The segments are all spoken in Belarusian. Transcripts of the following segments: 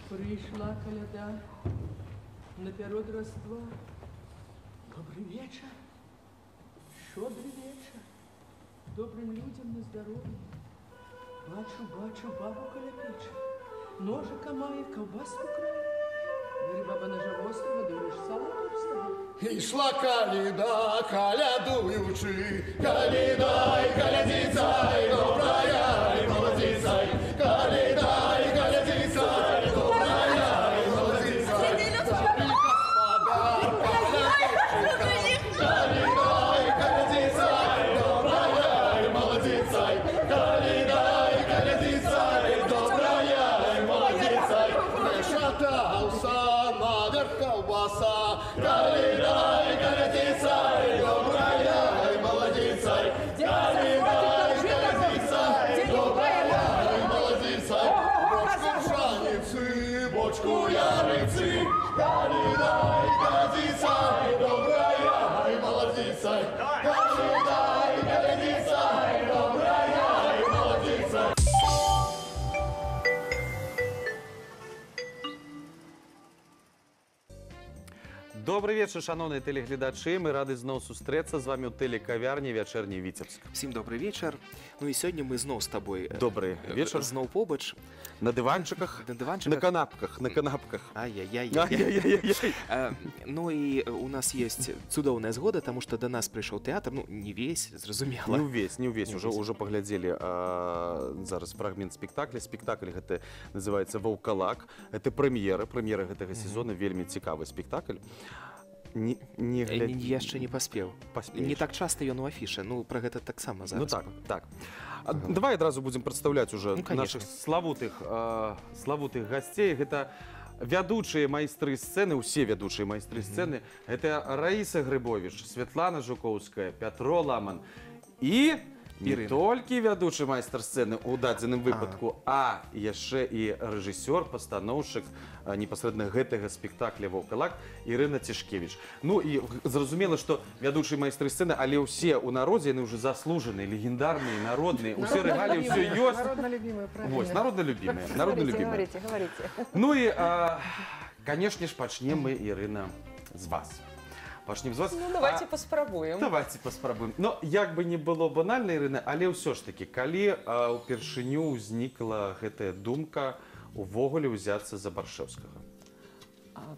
Пришла коляда наперед Рождества. Добрый вечер, щедрый вечер, добрым людям на здоровье. Бачу, бабу коля пече, ножика має, ковбаску крає. Бери, баба, ножа острого, дивиш, сало товстого. Ішла каліда, калядуючи, калідай, калядицай, добрая і молодицай, калідай, калядицай, добрая і молодицай, царі господар, калядучика, калідай, калядицай, добрая і молодицай, калідай, калядицай, добрая і молодицай, решатався наверх ковбаса, калідай, калядицай, добрая і молодицай, калідай, калядицай, добрая і молодицай, бочку пшениці, бочку яриці, калідай, калядицай, добрая і молодицай, калідай, калядицай, добрая і молодицай. Добрый вечер, шановные телеглядачи. Мы рады зноў сустрэцца з вами ў тэлекавярні «Вячэрні Віцебск». Всім добрый вечар. Ну і сёння мы зноў з табой Добрый вечер. Зноў побач. На дыванчыках, на канапках, на канапках. Ай-яй-яй. Ну і у нас есть цудоўная згода, таму што да нас прыйшоў тэатр, ну не весь, зразумела. Не ўвесь. Уже паглядзелі зараз фрагмент спектакля. Спектакль гэта называецца «Ваўкалак». Это прэм'ера гэтага сезона, вельмі цікавы спектакль. Яшчэ не паспеў. Не так часта ён у афіше, ну пра гэта таксама зараз. Ну так. Давай адразу будзем прадстаўляць уже нашых славутых гасцей. Гэта вядучыя майстры сцэны, усе вядучыя майстры сцэны. Гэта Раіса Грыбовіч, Святлана Жукоўская, Пятро Ламан і не толькі вядучы майстар сцэны ў дадзеным выпадку, а яшчэ і рэжысёр, пастаноўшчык непасрэдна гэтага спектакля «Ваўкалак» Ірына Цішкевіч. Ну і зразумела, што вядучыя майстры сцэны, але ўсе ў народзе, яны ўжо заслужаныя, легендарныя, народныя, усе рэгаліі, ўсё ёсць. Народна-любімыя, правильно. Вось, народна-любімыя. Говорите. Ну і, канешне ж, пачнем мы, Ірына, з вас. Пачнем з вас. Ну, давайте паспрабуем. Давайте паспрабуем. Ну, як бы не было банальна, Ірына, але ўсё ж такі, калі ўпершыню ўзнікла гэтая думка увогуле ўзяцца за Баршэўскага?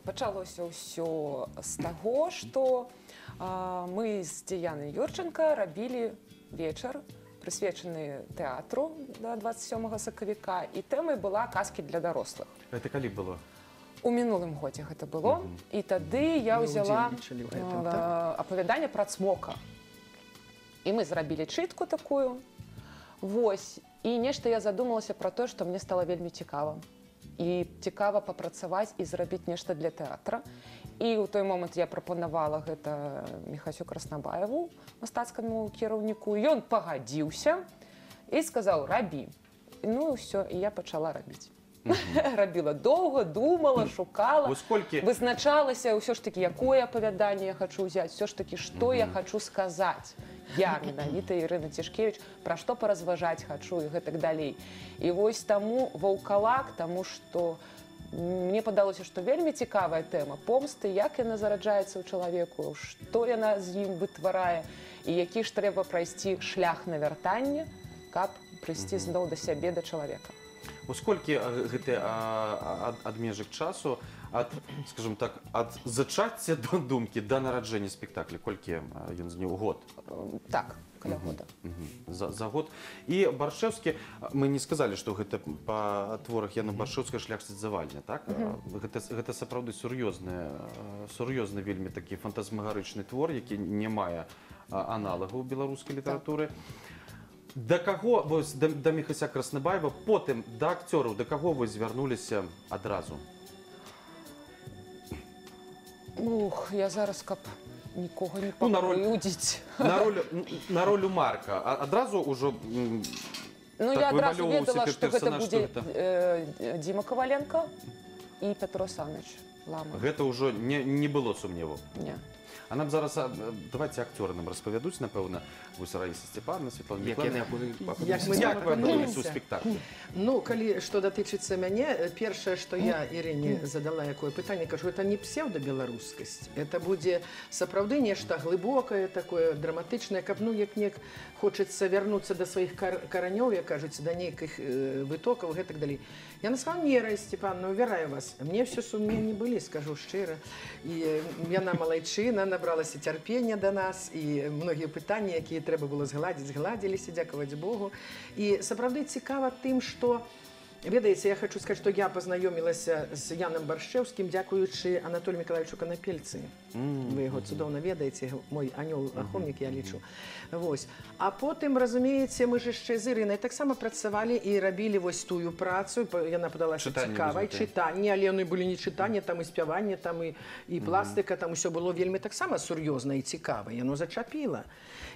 Пачалося ўсё з таго, што мы з Дзеянай Юрченка рабілі вечар, прысвечаны тэатру да 27 сакавіка, і тэмай была казкі для дарослых. Гэта калі было? У мінулым годзе гэта было, і тады я ўзяла апавяданне пра цмока. І мы зрабілі чытку такую. Вось. І нешта я задумалася пра тое, што мне стала вельмі цікава. І цікава папрацаваць і зрабіць нешта для тэатра. І ў той момант я прапанавала гэта Міхасю Краснабаеву, мастацкаму кіраўніку. Ён пагадзіўся і сказаў: «Рабі». Ну і ўсё, і я пачала рабіць. Рабіла доўга, думала, шукала, вызначалася ўсё ж такі, якое апавяданне я хачу ўзяць, ўсё ж такі, што я хачу сказаць. Я, менавіта Ірына Цішкевіч, пра што паразважаць хачу і гэтак далей. І вось таму «Ваўкалак», таму што мне падалося, што вельмі цікавая тэма помсты, як яна зараджаецца ў чалавеку, што яна з ім вытварае, і які ж трэба прайсці шлях навяртання, каб прыйсці зноў да сябе, да чалавека. Колькі гэты адмежак часу скажем так, ад зачацця до думкі да нараджэння спектакля, колькі ён заняў? Год? Так, каля года. За год. І Баршэўскі, мы не сказалі, што гэта па творах Яна Баршэўская «Шлях сцяджавання», так? Гэта сапраўды сур'ёзны вельмі такі фантазмагарычны твор, які не мае аналагу ў беларускай літаратуры. Да каго, вось, да Міхася Краснабаева, потым да акцёраў, да каго вы звярнуліся адразу? Ух, я зараз каб нікога не пакрыўдзіць. На ролю Марка. Адразу ўжо Ну, я адразу ведала, што гэта будзе Дзіма Каваленка і Пятро Саныч Ламан. Гэта ўжо не было сумневу? Не. А нам зараз, давайте акцёры нам распавядуць, напэўна, вось Раіса Сцепановна, Светлана Як Миколаївна. Як мы Як вы апынуліся ў апынуліся? спектаклі? Ну, калі што датычыцца мяне, першае, што я Ірыне задала якое пытанне, кажу, это не псевдобеларускасць, это будзе сапраўды нешта глыбокае, такое драматычнае, каб ну як-нек хочацца вярнуцца да сваіх каранёў, як кажуць, да нейкіх вытокаў, гэтак далей. Яна сказала, не, Раіса Сцепановна, уверяю вас, мне все сумненні былі, скажу шчыра. І яна малайчына, набралася цярпення да нас, і многія пытанні, якія трэба было згладзіць, згладзіліся, дзякаваць Богу. І сапраўды цікава тым, што ведаеце, я хочу сказаць, што я пазнаёмілася з Янам Баршчэўскім, дзякуючы Анатолію Миколаевичу Канапельцы. Вы яго цудоўна ведаеце, мой анёл-ахоўнік, я лічу. Вось. А потым, разумееце, мы ж яшчэ з Ірынай таксама працавалі і рабілі вось тую працу. Яна падалася цікавай, чытанні, але яны былі не чытанні, там і спяванне, там і пластыка, там усё было вельмі таксама сур'ёзна і цікава. Яно зачапіла.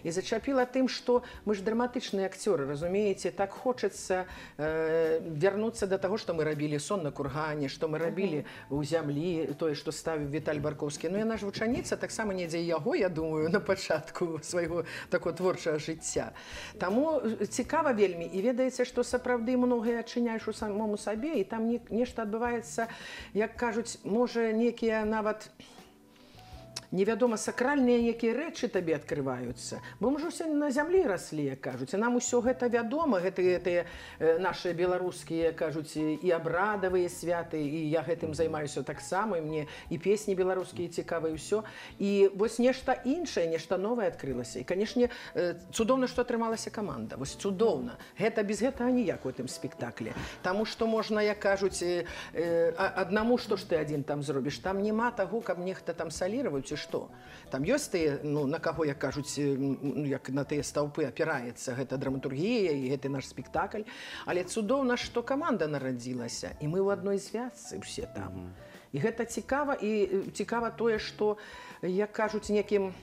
І зачапіла тым, што мы ж драматычныя акцёры, разумееце, так хочацца вярнуцца да таго, што мы рабілі сон на кургане, што мы рабілі ў зямлі, тое, што ставіў Віталь Баркоўскі. Ну, яна ж вучаніца, таксама недзе яго, я думаю, на пачатку свайго такого творчага жыцця. Таму цікава вельмі. І ведаеце, што сапраўды многае адчыняеш у самому сабе, і там нешта адбываецца, як кажуць, можа, некія нават невядома, сакральныя якія рэчы табе адкрываюцца. Бо мы ж усе на зямлі раслі, як кажуць. І нам усё гэта вядома, гэтыя нашыя беларускія, кажуць, і абрадавыя святы, і я гэтым займаюся таксама, і мне і песні беларускія цікавыя, і ўсё. І вось нешта іншае, нешта новае адкрылася. І, канешне, цудоўна, што атрымалася каманда. Вось цудоўна. Гэта без гэтага ніяк у гэтым спектаклі. Таму што можна, як кажуць, аднаму, што ж ты адзін там зробіш. Там няма таго, каб нехта там саліраваў, ці што. Там ёсць тыя, ну, на каго, як кажуць, як на тыя стаўпы апіраецца гэта драматургія і гэты наш спектакль. Але цудоўна, што каманда нарадзілася, і мы ў адной звязцы ўсе там. І гэта цікава, і цікава тое, што, як кажуць, некім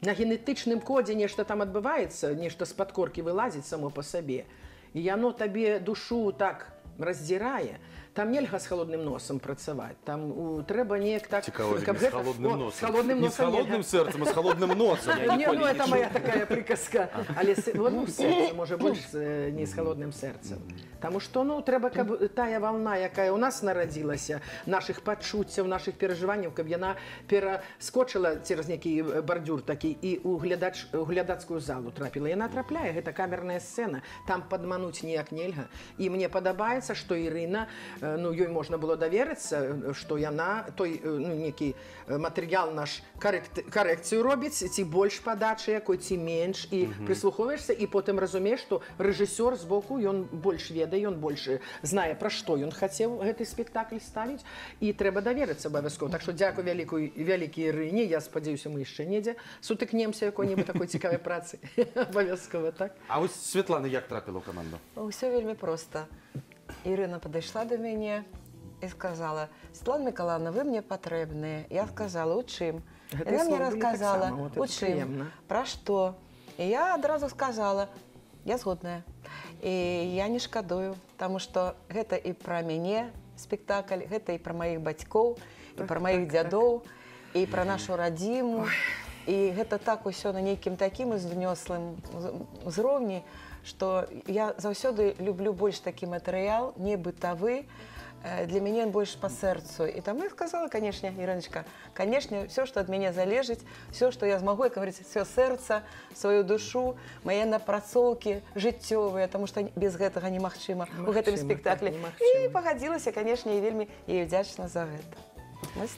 на генетычным кодзе нешта там адбываецца, нешта з падкоркі вылазіць само па сабе. І яно табе душу так раздзірае. Там нельга з холодным носом працаваць. Там трэба неяк так... Цікаво, не з холодным носом. Не з холодным сердцем, а з холодным носом. Ну, это моя такая приказка. Але в сердце, може, больш не з холодным сердцем. Таму што, ну, трэба, каб тая волна, якая у нас нарадзілася, нашых пачуццяў, нашых перажыванняў, каб яна пераскочыла цераз нейкі бардзюр такі і ў глядацкую залу трапіла. Яна трапляе, гэта камерная сцэна. Там падмануць ніяк нельга. І мне падабаецца, што Ірына, ну, ёй можна было даверыцца, што яна той, ну, некі матэрыял наш карэкцыю робіць, ці больш падачы якой, ці менш, і прыслухоўваешся, і потым разумееш, што рэжысёр збоку, ён больш ведае, ён больш знае, пра што ён хацеў гэты спектакль ставіць, і трэба даверыцца абавязкова. Так што дзякуй вялікай Ірыне, я спадзяюся, мы яшчэ недзе сутыкнемся якой-небудзь такой цікавай працы. Абавязкова, так? А вось Светлана як трапіла ў каманду? Усё вельмі проста. Ірына падышла да мяне і сказала: Светлана Миколаївна, вы мне патрэбныя. Я сказала: у чым? Яна мне расказала: у чым? Пра што? І я адразу сказала: я згодная. І я не шкадую, таму што гэта і пра мяне спектакль, гэта і пра маіх бацькоў, і пра маіх дзядоў, і пра нашу радзіму. І гэта так усё на нейкім такім узнёслым узроўні, што я заўсёды люблю больш такі матэрыял, не бытавы, для мяне ён больш па сэрцу. І таму я сказала, канешне, Ірыначка, канешне, ўсё, што ад мяне залежыць, ўсё, што я змагу, як говоріць, ўсё сэрца, сваю душу, мае напрацоўкі жыццёвыя, таму што без гэтага немагчыма у гэтым спектаклі. І пагадзілася, канешне, і вельмі ёй удзячна за гэта.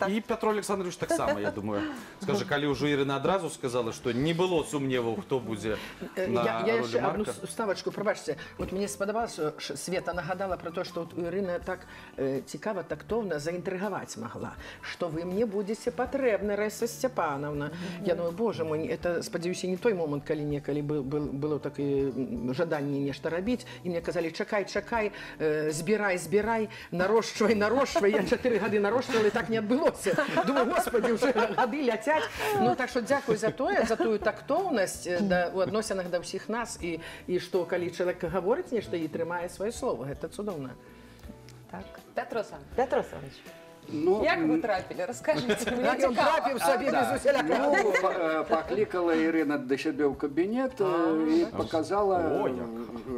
І Пятро Александрович таксама, я думаю, скажа, калі ўжо Ірына адразу сказала, што не было сумневаў, хто будзе на ролі Марка. Я яшчэ одну ставачку, прабачце, вот мне спадабалася, што Света нагадала пра то, што Ірына так цікава, тактоўна заінтрыгаваць магла, што вы мне будзеце патрэбны, Раіса Сцепановна. Я думаю, боже мой, это, спадзяюся, не той момант, калі некалі было такое жаданне нешта рабіць, і мне казалі: чакай, чакай, збірай, нарошчвай, я 4 гады нарошчвала, і так не адбылося. Думаю, господи, уже гады ляцяць. Ну, так што дзякуй за тую тактоўнасць у адносінах да ўсіх нас, і што, калі чалавек гаворыць нешта і трымае сваё слова, гэта цудоўна. Так. Пятро Александрович. Як вы трапілі? Раскажыце, мне Як ён цікава. трапіў сабе без усяляка. Ну, покликала Ирина до себя в кабинет и показала,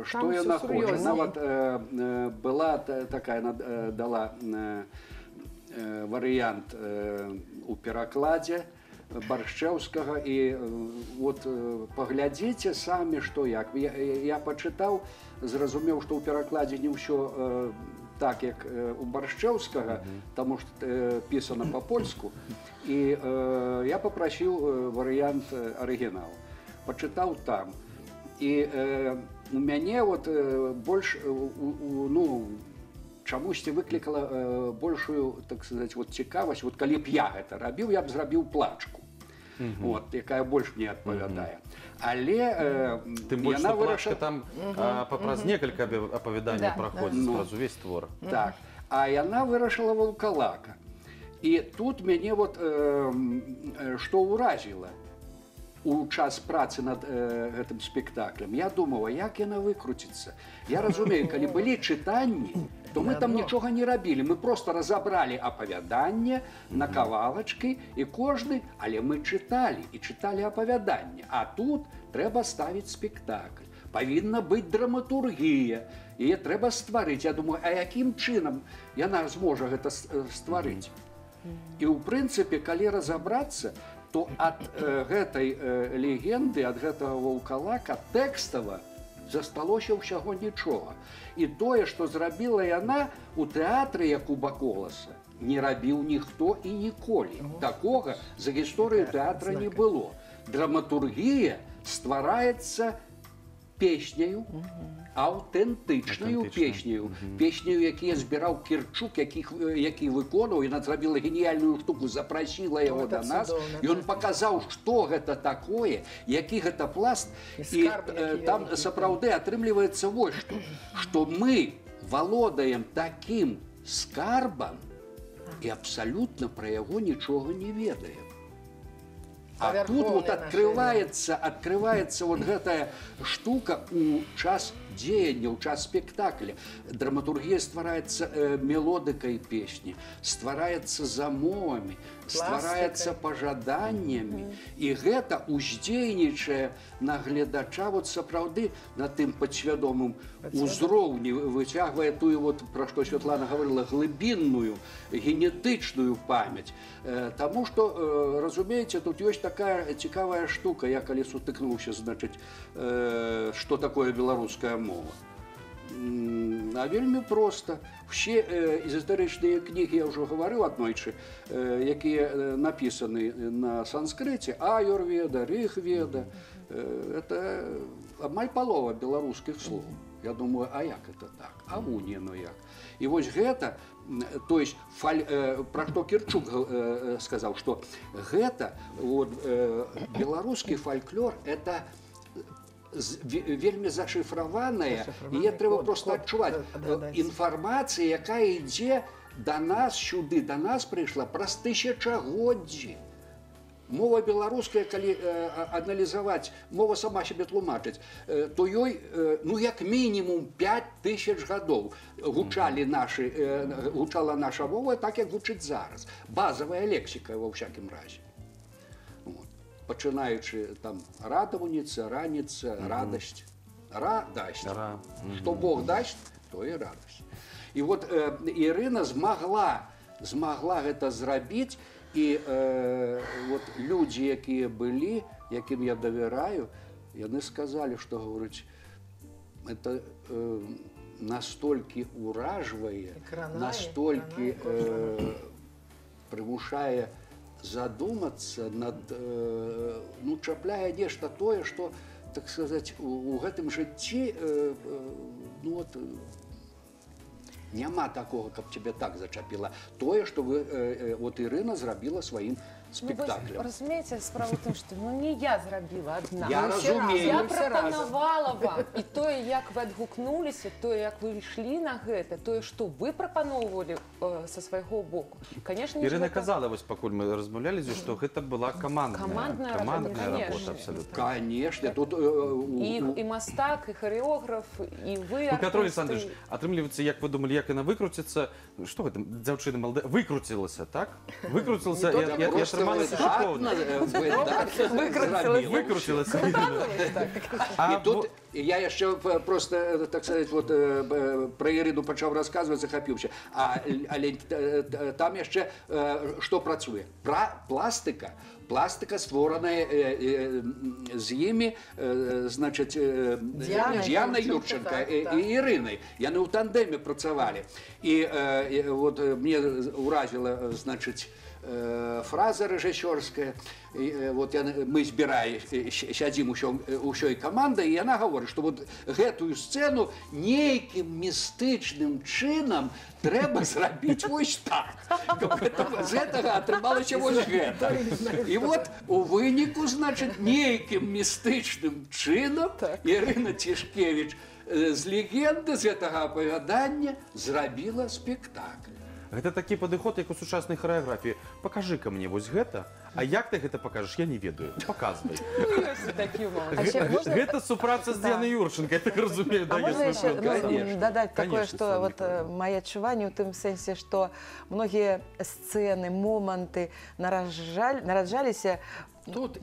что Там она всё хочет. серьезно. Она вот была такая, она дала вариант у перакладзе Баршчэўскага, и вот поглядзіце самі, что як. Я почитал, зразумеў, что у перакладзе не ўсё так, як у Баршчэўскага, потому что писано по-польску. И я попросил вариант оригинала. Почитал там. И у мяне вот больше, ну, чамусьці выклікала большую, так сказать, вот цікавасць. Вот калі б я гэта рабіў, я б зрабіў плачку. Вот, якая больш мне адпавядае. Але Тым больш, яна што плачка вырашыла... там праз некалькі апавяданняў праходзіць, праз увесь твор. Так. А яна вырашыла ваўкалака. І тут мяне вот што ўразіла у час працы над гэтым спектаклем. Я думала, як яна выкруціцца. Я разумею, калі былі чытанні, то мы там нічога не рабілі. Мы просто разабралі апавяданне на кавалачкі, і кожны, але мы чыталі, і чыталі апавяданне. А тут трэба ставіць спектакль. Павінна быць драматургія. Яе трэба стварыць. Я думаю, а якім чынам яна зможа гэта стварыць? І ў прынцыпе, калі разабрацца, то ад гэтай легенды, ад гэтага ваўкалака тэкстава засталося ўсяго нічога. І тое, што зрабіла яна у тэатры, як у Баколаса, не рабіў ніхто і ніколі. Такога за гісторыю тэатра не было. Драматургія ствараецца песняю, аўтэнтычнаю песнею, песнею, які збіраў Кірчук, які выконаў, яна зрабіла геніяльную штуку, запрасіла яго да нас, і ён паказаў, што гэта такое, які гэта пласт, і там сапраўды атрымліваецца вось што мы валодаем такім скарбам і абсалютна пра яго нічога не ведаем. А тут вот открывается вот гэтая штука у час дзеяння, у час спектакля. Драматургія ствараецца мелодыкай песні, ствараецца замовамі, ствараецца пажаданнямі. І гэта уздзейнічае на гледача вот сапраўды на тым падсвядомым узроўні, выцягвае тую, вот, пра што Святлана гаварыла, глыбінную, генетычную памяць. Таму што, разумееце, тут ёсць такая цікавая штука. Я калі сутыкнуўся, значыць, што такое беларуская мова. А вельмі проста. Все эзотэрычныя кнігі, я ўжо гаварыў аднойчы, якія напісаны на санскрыце, аюрведа, рыгведа, это амаль палова беларускіх слоў. Я думаю, а як это так? А не, ну як? І вось гэта, то есть, пра што Кірчук сказаў, што гэта, беларускі фальклор, это вельмі зашифраваная, і яе трэба проста адчуваць. Інфармацыя, якая ідзе да нас сюды, да нас прыйшла праз тысячагоддзі. Мова беларуская, калі аналізаваць, мова сама сябе тлумачыць, то ёй, ну, як мінімум 5000 гадоў гучала наша мова так, як гучыць зараз. Базавая лексіка, ва ўсякім разе. Пачынаючы там радаваніца, раніца, радасць. Радасць. Што Бог дасць, то і радасць. І вот Ірына змагла гэта зрабіць, і вот людзі, якія былі, якім я давяраю, яны сказалі, што, говорыць, это настолькі уражвае, настолькі прымушае задумацца над, ну, чапляе нешта тое, што, так сказаць, у гэтым жыцці, ну, вот, няма такого, каб цябе так зачапіла. Тое, што вот Ірына зрабіла сваім спектаклем. Разумеете, справа в том, что не я зрабіла одна. Я разумею. Я прапанавала вам. І тое, як вы адгукнуліся, тое, як вы ішлі на гэта, тое, што вы прапаноўвалі са свайго боку. Конечно, Ірина казала, вось пакуль мы размаўлялі, што гэта была камандная работа абсолютно. Конечно, тут і мастак, і харэограф, і вы. Ну, Петро Александрович, атрымліваецца, як вы думалі, як яна выкруціцца? Што гэта, дзяўчына маладая? Выкруцілася, так? Выкруцілася, і атрымалася шокоўна. Выкруцілася. І тут я яшчэ просто, так сказать, вот про Ірину пачаў расказваць, захапіўся. Але там яшчэ што працуе? Пластыка. Пластика, створаная з імі, значить, Діана Юрченка і Іриною. Яны ў тандеме працавалі. І вот мне уразила, значить, фраза рэжысёрская. Вот мы сядзім усёй камандай, і яна гаворыць, што вот гэтую сцэну нейкім містычным чынам трэба зрабіць вось так. З гэтага атрымалася вось гэта. І вот у выніку, значит, нейкім містычным чынам Ірына Цішкевіч з легенды, з гэтага апавядання зрабіла спектакль. Гэта такі падыход, як у сучаснай харэаграфіі. Пакажы-ка мне вось гэта, а як ты гэта пакажаш, я не ведаю. Паказвай. Гэта супраца з Діанай Юрченко, я так разумею. А можна яшчэ дадаць такое, што мае адчуванне ў тым сэнсе, што многія сцэны, моманты нараджаліся Тут,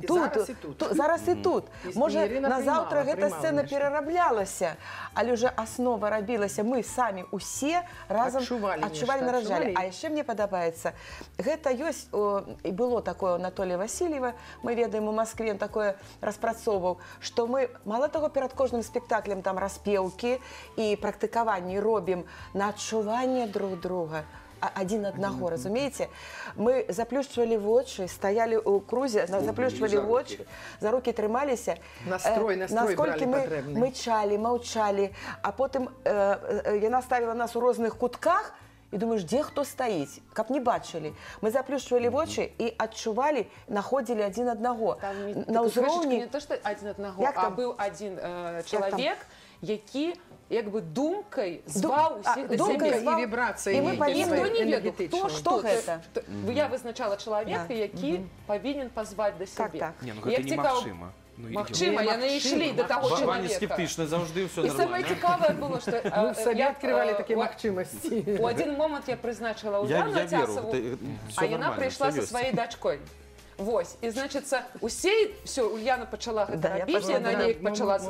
зараз і тут. Можа, назаўтра гэта сцэна перараблялася, але ўжо аснова рабілася. Мы самі усе разам адчувалі, нараджалі. А яшчэ мне падабаецца, гэта ёсць, і было такое у Анатолія Васильева, мы ведаем у Маскве, такое распрацоўваў, што мы, мала таго, перад кожным спектаклем там распеўкі і практыкаванні робім на адчуванне друг друга. Один одного, разумеете? Мы заплющивали вочы, стояли у крузе, заплющивали вочы, за руки трымаліся. Настрой насколькі брали патрэбны. Мы мычалі, маўчалі, а потым яна ставіла нас у розных кутках, і думаешь, дзе хто стаіць, каб не бачылі. Мы заплющвалі вочы і адчувалі, находзілі адзін аднаго. На ўзроўні не то, што адзін аднаго, а быў адзін чалавек, які як бы думкай зваў усіх да сябе. І вібрацыі. І мы павінны не ведаў, што гэта. Я вызначала чалавека, які павінен пазваць да сябе. Не, ну гэта немагчыма. Магчыма, яны ішлі да таго чалавека. Ваня скептычна, заўжды ўсё нормально. І самае цікавае было, што сабе адкрывалі такія магчымасці. У адзін момант я прызначыла Уляну Цясаву, а яна прыйшла са сваёй дачкой. Вось, і, значыцца, ўсе, Ульяна пачала гэта рабіць, яна неяк пачала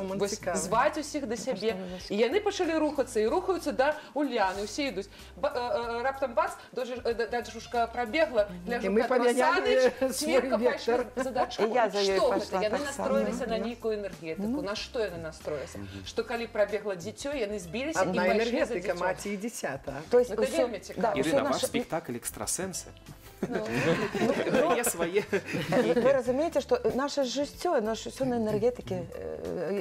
зваць усіх да сябе, і яны пачалі рухацца, і рухаюцца да Ульяны, усе ідуць. Раптам бац, дачушка прабегла, гляжу, Петро Саныч, смерка пайшла за дачкой. Што гэта? Яны настроіліся на нейкую энергетыку. На што яны настроіліся? Што калі прабегла дзіцё, яны збіліся і пайшлі за дзіцё. Маці і дзіцята. Гэта вельмі цікава. Ірына, ваш спектакль «Экстрасенсы». Вы разумеете, что наше жыццё, наше всё на энергетике.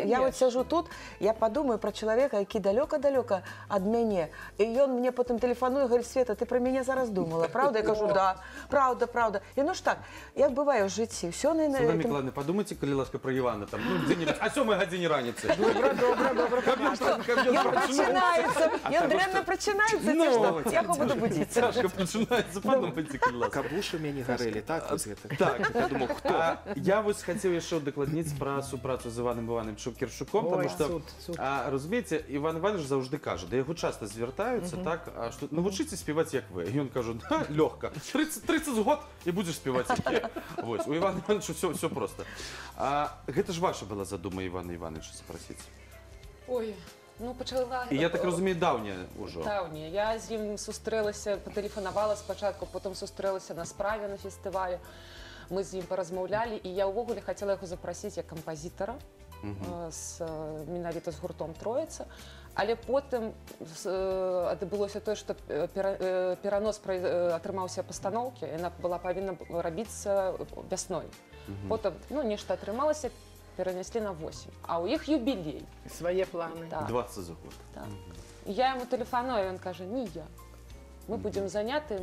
Я вот сижу тут, я подумаю про человека, який далёка-далёка ад мяне. И он мне потом телефонуе, говорит: Света, ты про меня зараз думала, правда? Я кажу: да, правда. И ну ж так, як бывае ў жыцці, всё на энергетике. Света Миколаевна, подумайте, калі ласка, про Івана, там, ну, где-нибудь о 7 године раніцы. Добре. Ён прачынаецца, ён дрэнна прачынаецца, ці што? Я яго буду будзіць. Цяжка прачынаецца, подумайте, калі ласка. Кабушы мяне гарэлі, так? Так. Я думаў, хто? Я вось хацеў яшчэ ўдакладніць пра супрацу з Іваном Івановичем Кіршуком, тому што, разумееце, Іван Іванович заўжды кажа, да яго часта звяртаюцца, так, што навучыце спяваць як вы. І ён кажа: да, лёгка, 30 год і будзеш спяваць як я. Вось, у Івана Івановича ўсё проста. Гэта ж ваша была задума Івана Івановича запрасіць? Ой, ну, пачала... І я так разумею, даўняя ўжо. Даўняя. Я з ім сустрэлася, патэлефанавала спачатку, потым сустрэлася на справе на фестывалі. Мы з ім паразмаўлялі, і я ўвогуле хацела яго запрасіць як кампазітара, менавіта з гуртом «Троіца». Але потым адбылося тое, што перанос атрымаўся пастаноўкі, яна была павінна рабіцца вясной. Потым, ну, нешта атрымалася, перанеслі на 8. А ў іх юбілей. Свае планы. 20 за год. Я яму тэлефаную, ён кажа: не я. мы будем заняты,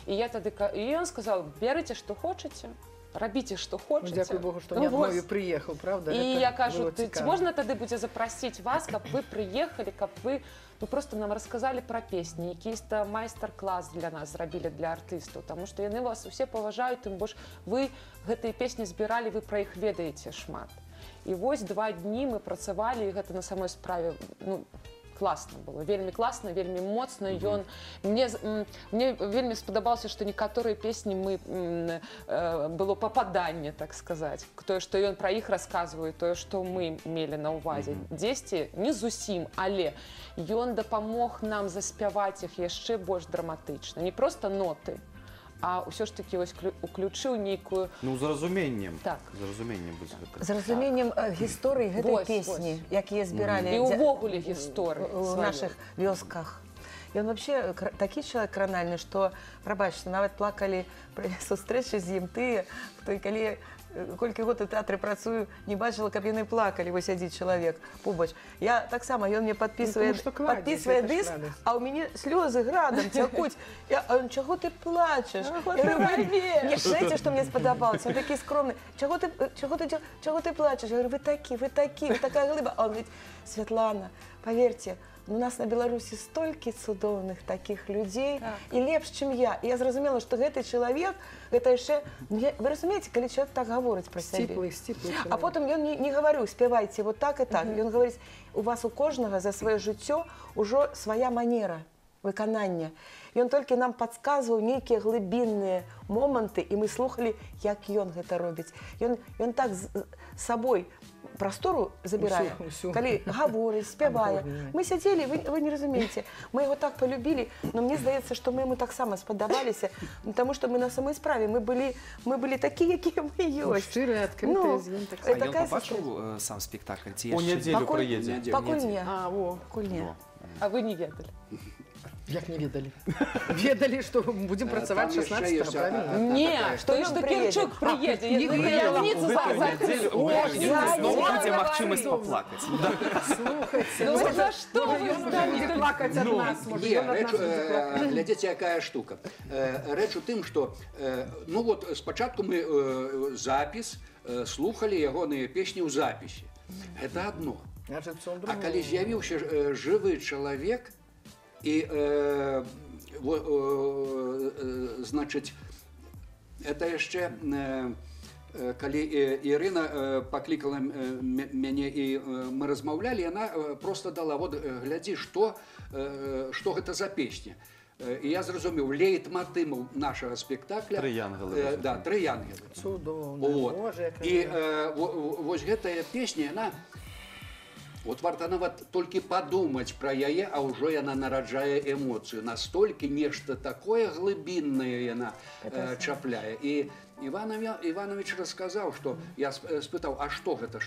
и я тогда, и он сказал, берите, что хотите. Рабіце, што хочаце. Дзякуй Богу, што не адмовіў, прыехаў, правда? І я кажу, ці можна тады будзе запрасіць вас, каб вы прыехалі, каб вы просто нам расказалі пра песні, якісь-то майстар-клас для нас зрабілі, для артыстаў, таму што яны вас усе паважаюць, тым больш вы гэтыя песні збіралі, вы пра іх ведаеце шмат. І вось 2 дні мы працавалі, і гэта на самой справе, класна было, вельмі класна, вельмі моцна. Мне вельмі спадабалася, што некаторыя песні было пападанне, так сказаць. Тое, што ён пра іх расказвае, тое, што мы мелі на ўвазе. Дзесьці не зусім, але ён дапамог нам заспяваць іх яшчэ больш драматычна. Не проста ноты, а ўсё ж такі уключыў нейкую... Ну, з разуменнем. Так. З разуменнем будзе гэта. З разуменнем гісторыі гэтай песні, якія збіралі... І ўвогуле гісторыі у наших вёсках. Ён вообще такі чалавек кранальны, што, прабачце, нават плакалі пры сустрэчы з ім тыя, хто і калі колькі год у тэатры працую, не бачыла, каб яны плакалі, вось сядзіць чалавек побач. Я таксама, ён мне падпісвае дыск, а ў мяне слёзы градам цякуць. Чаго ты плачаш? Не шэйце, што мне спадабалася, он такі скромны. Чаго ты плачаш? Я говорю, вы такая глыба. А он говорит, Святлана, поверьте, у нас на Беларусі столькі цудоўных такіх людзей, і лепш, чым я. І я зразумела, што гэты чалавек, гэта яшчэ... Вы разумееце, калі чалавек так гаворыць пра сябе. Сціплы. А потым ён не гаварыў, спявайце вот так і так. Ён гаварыць, у вас у кожнага за сваё жыццё ўжо свая манера выканання. Ён толькі нам падказваў нейкія глыбінныя моманты, і мы слухалі, як ён гэта робіць. Ён так з сабой прастору забірае, калі гаворыць, спявае. Мы сядзелі, вы не разумееце, мы яго так полюбілі, но мне здаецца, што мы яму таксама спадабаліся, таму што мы на самой справе, мы былі такія, якія мы ёсць. Шчырыя, адкрытыя з ім таксама. А ён пабачыў сам спектакль? У нядзелю прыедзе. Пакуль не. А вы не ведалі? Як не ведалі? Ведалі, што будзем працаваць 16-го, правильно? Не, што Кірчук прыедзе. Яўніцу зараз. Будзе магчымасць паплакаць. Слухайце, Ну за што вы ён уже будзе плакаць ад нас. Глядзіце, якая штука. Рэч у тым, што спачатку мы запіс слухалі ягоныя песні ў запісе. Гэта адно. А калі з'явіўся жывы чалавек, и, значит, это еще, когда Ирина покликала меня, и мы размовляли, она просто дала, вот, гляди, что это за песня. И я зразумеў, лейтмотив нашего спектакля. «Тры янгелы». Да, «Тры янгелы». Цудоўна. Вот. И вот гэтая песня, она... Вот варта нават толькі падумаць пра яе, а ўжо яна нараджае эмоцыю. Настолькі нешта такое глыбіннае яна чапляе. І Іванович расказаў, што я спытаў, а што гэта?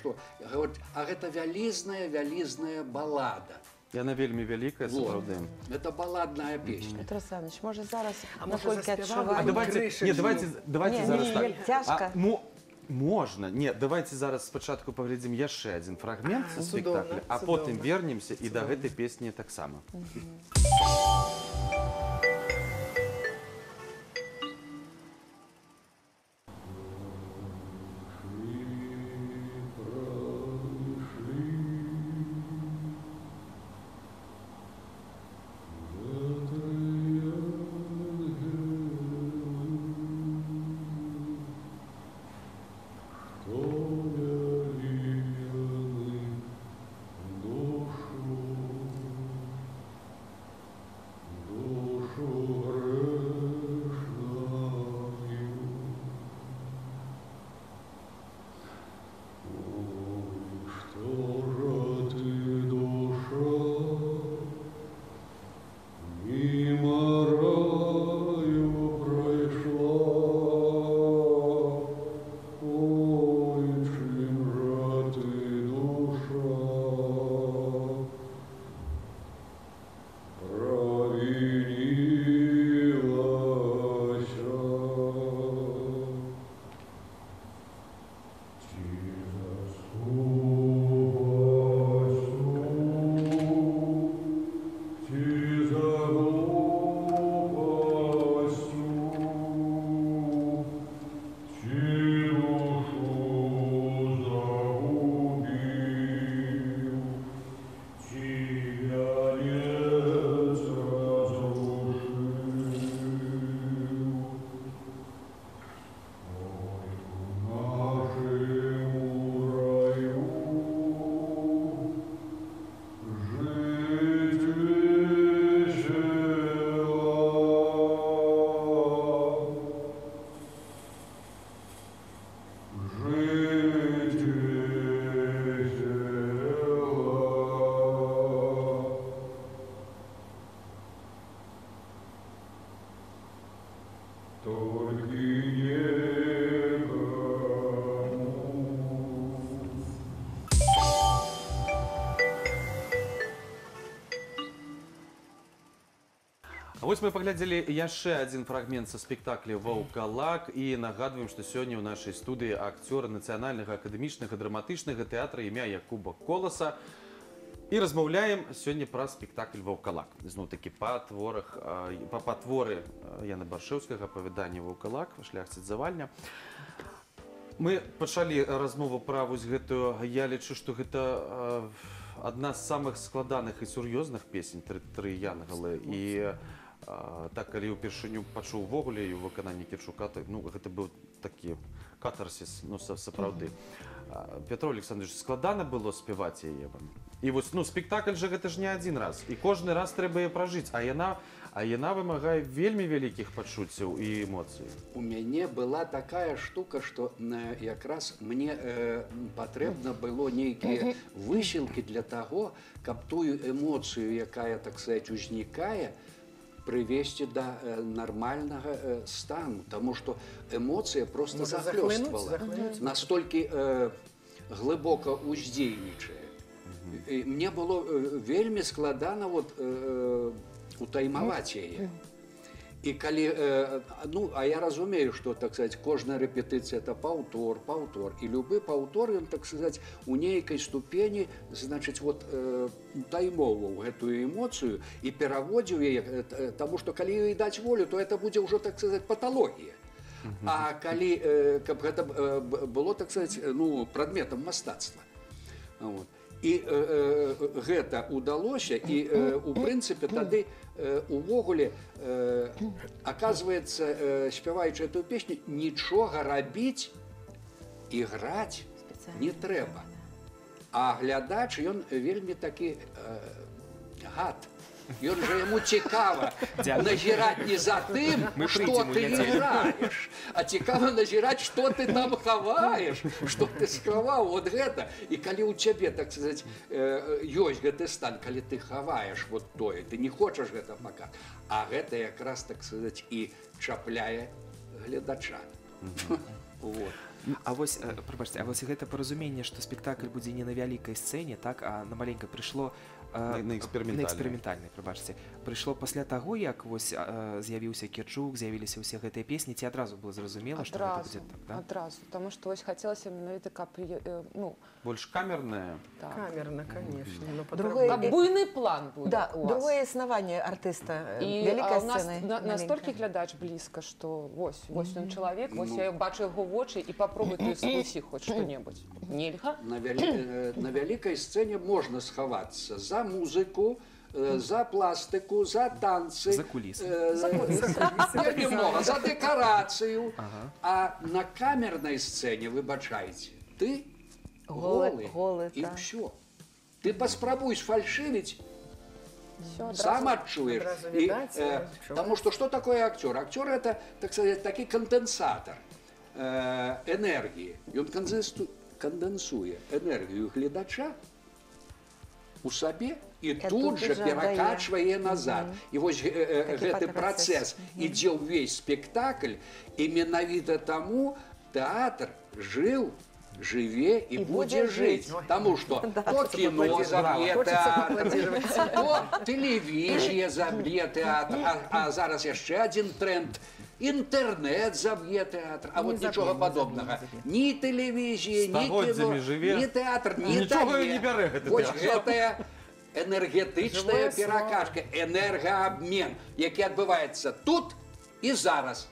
А гэта вялізная балада. Яна вельмі вялікая, сапраўды. Это баладная песня. Петр Александрович, можа зараз наколькі адчуваю? Давайте зараз так. Цяжка. Можно. Нет, давайте зараз спочатку поглядим яшчэ один фрагмент со спектакля, а потым вернемся і да гэтай песні таксама. А вось мы паглядзелі яшчэ адзін фрагмент са спектакля «Ваўкалак» і нагадваем, што сёння ў нашай студыі акцёр Нацыянальнага акадэмічнага драматычнага тэатра імя Якуба Коласа. І размаўляем сёння пра спектакль «Ваўкалак». Зноў-такі па творы Яны Баршэўскага, апавяданне «Ваўкалак», «Шляхціц-завальня». Мы пачалі размову пра вось гэтую, я лічу, што гэта адна з самых складаных і сур'ёзных песень «Тры янгалы». І так, калі ўпершыню пачуў увогуле і ў выкананні Кірчука, гэта быў такі катарсіс, сапраўды. Петро Александрович, складана было спяваць яе вам? І вось, спектакль жа гэта ж не адзін раз. І кожны раз трэба яе пражыць. А яна вымагае вельмі вялікіх пачуццяў і эмоцый. У мяне была такая штука, што якраз мне патрэбна было нейкія высілкі для таго, каб тую эмоцыю, якая, так сказать, узнікае, привести до нормального стану, потому что эмоция просто захлёстывала, настолько глубоко уздзейнічае. Мне было вельмі складана утаймаваць яе. І калі, а я разумею, што, так сказать, кожная рэпетыцыя это паўтор, і любы паўтор, ён, так сказать, у нейкай ступені, значыць, таймоўваў гэтую эмоцыю і пераводзіў яе, таму што калі ёй даць волю, то это будзе ўжо, так сказать, паталогія. А калі, каб гэта было, так сказать, прадметам мастацтва. І гэта ўдалося, і у прынцыпе тады увогуле аказваецца, спяваючы эту песню, нічога рабіць і граць не трэба. А глядач, ён вельмі такі гад. Ён жа яму цікава назіраць не за тым, што ты граеш, а цікава назіраць, што ты там хаваеш, што ты схаваў, вот гэта. І калі ў цябе, так сказаць, ёсць гэты стан, калі ты хаваеш вот тое, ты не хочаш гэта паказаць, а гэта якраз, так сказаць, і чапляе гледача. А вось, прабачце, гэта паразуменне, што спектакль будзе не на вялікай сцэне, так, а на маленькай прыйшло на эксперыментальнай, прабачце. Прыйшло пасля таго, як вось з'явіўся Кірчук, з'явіліся ўсе гэтыя песні, ці адразу было зразумела, што гэта будзе так, да? Адразу, таму што вось хацелася менавіта, каб, больш камерная? Камерна, конечно. Каб буйны план будзе у вас. Другое існаванне артыста, вялікай сцэны. І настолькі глядач блізка, што вось ён чалавек, вось я бачу яго вочы і папробуй ты скусі хоць што-небудзь. Нельга? На вялікай сцэне можна схавацца за музыку, за пластику, за танцы, за кулисы, немного, за декорацию. А на камерной сцене, выбачайте, ты голый и все. Ты поспробуй сфальшивить, сам отчуешь. Потому что такое актер? Актер это, так сказать, такой конденсатор энергии. И он конденсует энергию глядача у сабе і тут жа перакачвае назад. І вось гэты працэс ідзе ўвесь спектакль, і менавіта таму тэатр жыў, жыве і будзе жыць. Таму што то кіно заб'е тэатр, то тэлевізія заб'е тэатр, а зараз яшчэ адзін тренд. Інтэрнэт заб'е тэатр, а вот нічога падобнага. Ні тэлевізія, ні кіно, ні тэатр, ні табе. Вось гэтая энергетычная перакачка, энергаабмен, які адбываецца тут і зараз.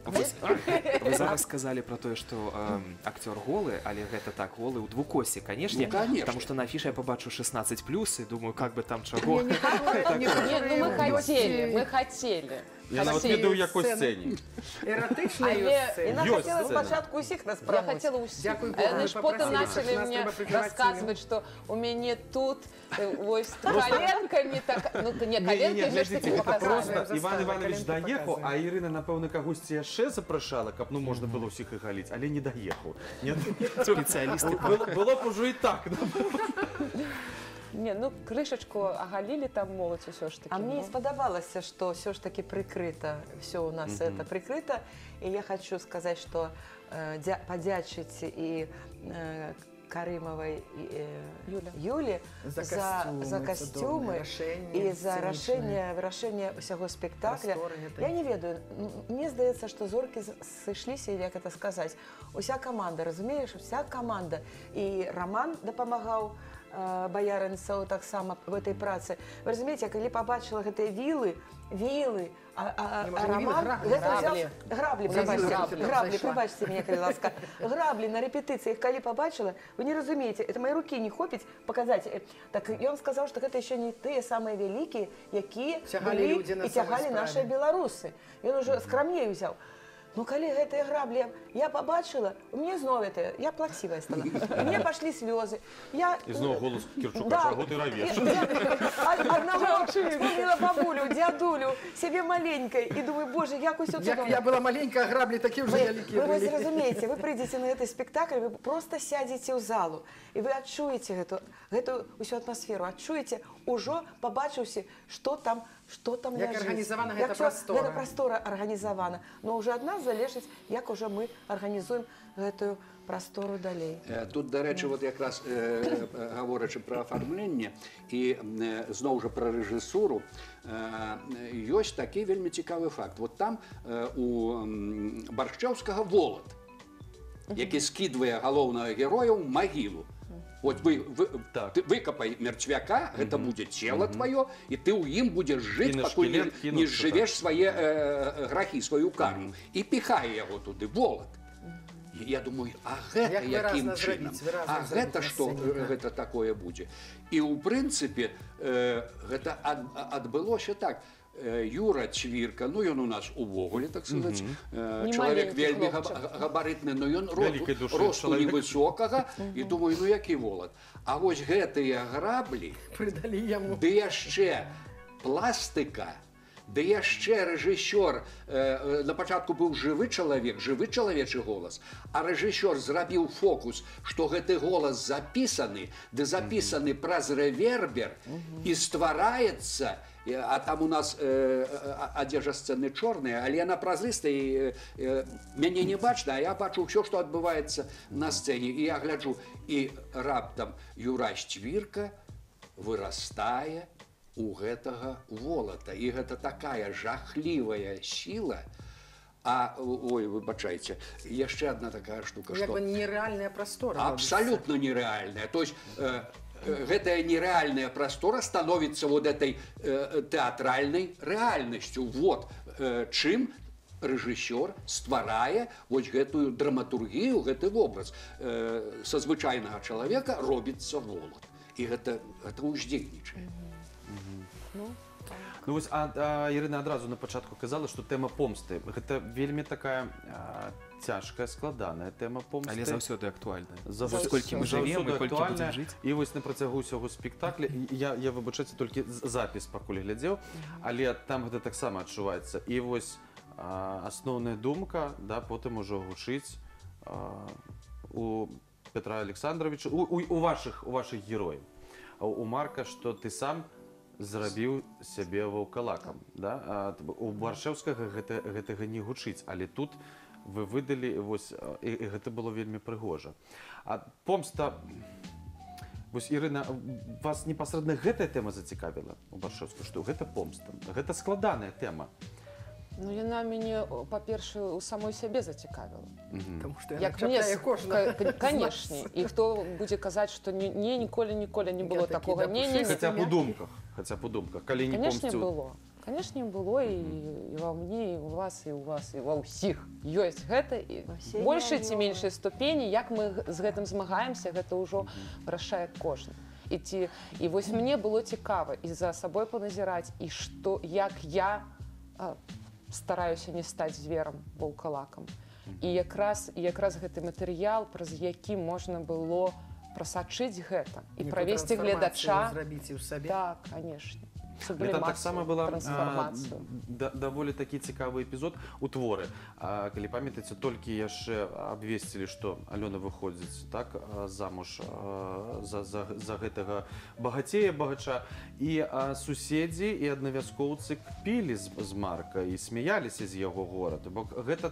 Вы зараз сказали про тое, што акцёр голы, але гэта так, голы ў двукосе, канешне, потому што на афіше я пабачу 16+, і думаю, как бы там чаго. Не, мы хотели. Я нават ведаю, у якой сцэне. Эратычная сцэна. Яна хацела спачатку ўсіх нас прамыць. Я хацела ўсіх. Яны ж потым начали мне расказваць, што у мяне тут вось каленка не так... Ну, не, каленка ж такі показала. Іван Іванович даехаў, а Ірына, напэўна, кагосьці яшчэ запрашала, каб можна было ўсіх і галіць, але не даехаў. Спецыялісты. Было б ужо і так. Не, ну крышечку оголили там моладзь усё ж таки. А мне спадабалася, што ўсё ж таки прыкрыта, все у нас это прыкрыта, і я хочу сказаць, што падзячыць і Карымавай Юлі за касцюмы і за вырашэнне ўсяго спектакля. Я не ведаю, мне здаецца, што зоркі сышліся, як это сказаць. Уся каманда, разумееш, уся каманда. І Роман дапамагаў баярынцаў таксама в этой працы. Вы разумееце, калі пабачыла гэтыя вілы, а Роман граблі, прабачце мне, калі ласка, граблі на рэпетыцыях, калі пабачыла, вы не разумееце, это мои рукі не хопіць паказаць. Так ён сказаў, што гэта яшчэ не тыя самыя вялікія, якія былі і цягалі нашыя беларусы. Ён ужо скрамней узяў. Ну, калі гэтыя граблі я пабачыла, у мяне зноў это, я плаксівая стала. Мне пашлі слёзы. І зноў голас Кірчука, чаго ты равеш? Аднаго вспомніла бабулю, дзядулю, сябе маленькай, і думаю, боже, як усё цудоўна. Я была маленькая, граблі такі ўжо вялікія былі. былі. Вы разумееце, вы прыйдзеце на гэты спектакль, вы проста сядзеце ў залу, і вы адчуеце гэту ўсю атмасферу, адчуеце, ужо пабачыўся, што там як арганізавана гэта прастора. Гэта прастора арганізавана. Но ўжо ад нас залежыць, як уже мы арганізуем гэтую прастору далей. Тут, дарэчы, вот якраз гаворачы пра афармленне і зноў жа пра рэжысуру, ёсць такі вельмі цікавы факт. Вот там у Баршчэўскага волат, які скідвае галоўнага героя ў магілу. Вот выкопай мертвяка, гэта будзе цела твоё, і ты ў ім будзеш жыць, пакуль не зжывеш свае грахі, сваю карму. І піхае яго туды, волат. Я думаю, а гэта якім чынам? А гэта што гэта такое будзе? І ў прынцыпе гэта адбылося так. Юра Цвірка, ну ён у нас увогуле, так сказаць, чалавек вельмі габарытны, но ён росту невысокага, і думаю, ну які волат. А вось гэтыя граблі, ды яшчэ пластыка, ды яшчэ рэжысёр, на пачатку быў жывы чалавек, жывы чалавечы голас, а рэжысёр зрабіў фокус, што гэты голас запісаны, ды запісаны праз рэвербер і ствараецца. А там у нас адзежа сцэны чорная, але яна празрыстая, мяне не бачна, а я бачу ўсё, што адбываецца на сцэне. І я гляджу, і раптам Юрась Цвірка вырастае у гэтага волата. І гэта такая жахлівая сіла. Ой, выбачайце, яшчэ одна такая штука. Як бы нереальная прастора. Абсолютно нереальная. То есть гэтая нереальная прастора становится вот этой театральной реальностью. Вот чым рэжысёр стварае вось гэтую драматургію, гэты вобраз. Са звычайнага чалавека робіцца волат. І гэта ўздзейнічае. Ну вось, Ірына адразу на пачатку казала, што тэма помсты. Гэта вельмі такая цяжкая, складаная тэма помсты. Але заўсёды актуальная. Колькі мы жывем і колькі будзем жыць. І вось на працягу ўсяго спектакля, я выбачайце, толькі запіс пакуль глядзеў, але там гэта таксама адчуваецца. І вось асноўная думка, потым ужо гучыць у Петра Александровича, у вашых герояў. У Марка, што ты сам зрабіў сябе ваўкалакам. У Баршчэўскага гэтага не гучыць, але тут вы выдалі, і гэта было вельмі прыгожа. А помста, вось, Ірына, вас непасрэдна гэтая тэма зацікавіла у Баршчэўскага, што гэта помста, гэта складаная тэма. Ну, яна мяне, па-першае, у самой сябе зацікавіла. Таму што яна чапляе кожнага. Канешне. І хто будзе казаць, што ніколі не было такога. Хаця б у думках, калі не помсціў. Конечно, было и во мне, и у вас, и во ўсіх ёсць гэта. Большай ці меншай ступені, як мы з гэтым змагаемся, гэта ўжо вырашае кожны. І вось мне было цікава і за сабой паназіраць, і як я стараюся не стаць зверам, ваўкалакам. І якраз гэты матэрыял, праз які можна было прасачыць гэта і правесці гледача. Зрабіць і ў сабе. Так, канешне. Зрабілі масавую трансфармацыю. Даволі такі цікавы эпізод у творы. Калі памятаеце, толькі яшчэ абвесцілі, што Алёна выходзіць замуж за гэтага багацея-багача, і суседзі і аднавяскоўцы кпілі з Марка і смяяліся з яго горада. Бо гэта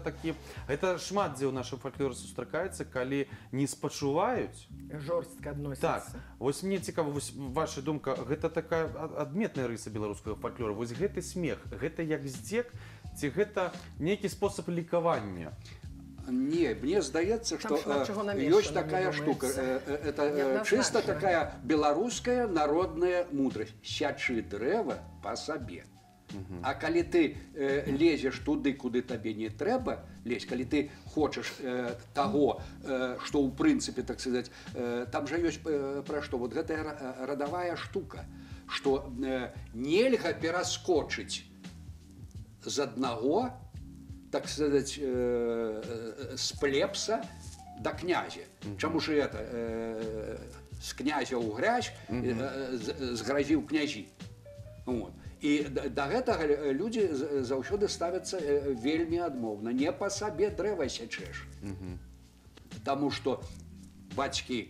шмат дзе ў нашым фальклоры сустракаецца, калі не спачуваюць, жорстка адносяцца. Так, вось мне цікава, ваша думка, гэта такая адметная рыса беларускага фальклора. Вось гэты смех, гэта як здзек, ці гэта нейкі спосаб лікавання? Не, мне здаецца, што ёсць такая штука. Это чыста такая беларуская народная мудрасць. Сячы дрэва па сабе. А калі ты лезеш туды, куды табе не трэба лезть, калі ты хочаш таго, што ў прынцыпе, так сказаць, там жа ёсць пра што, вот гэтая радавая штука, што нельга пераскочыць з аднаго, так сказаць, з плебса да князя. Чаму ж это з князя ў грязь згразіў князі. І да гэтага людзі заўсёды ставяцца вельмі адмоўна. Не па сабе дрэва сячэш. Таму што бацькі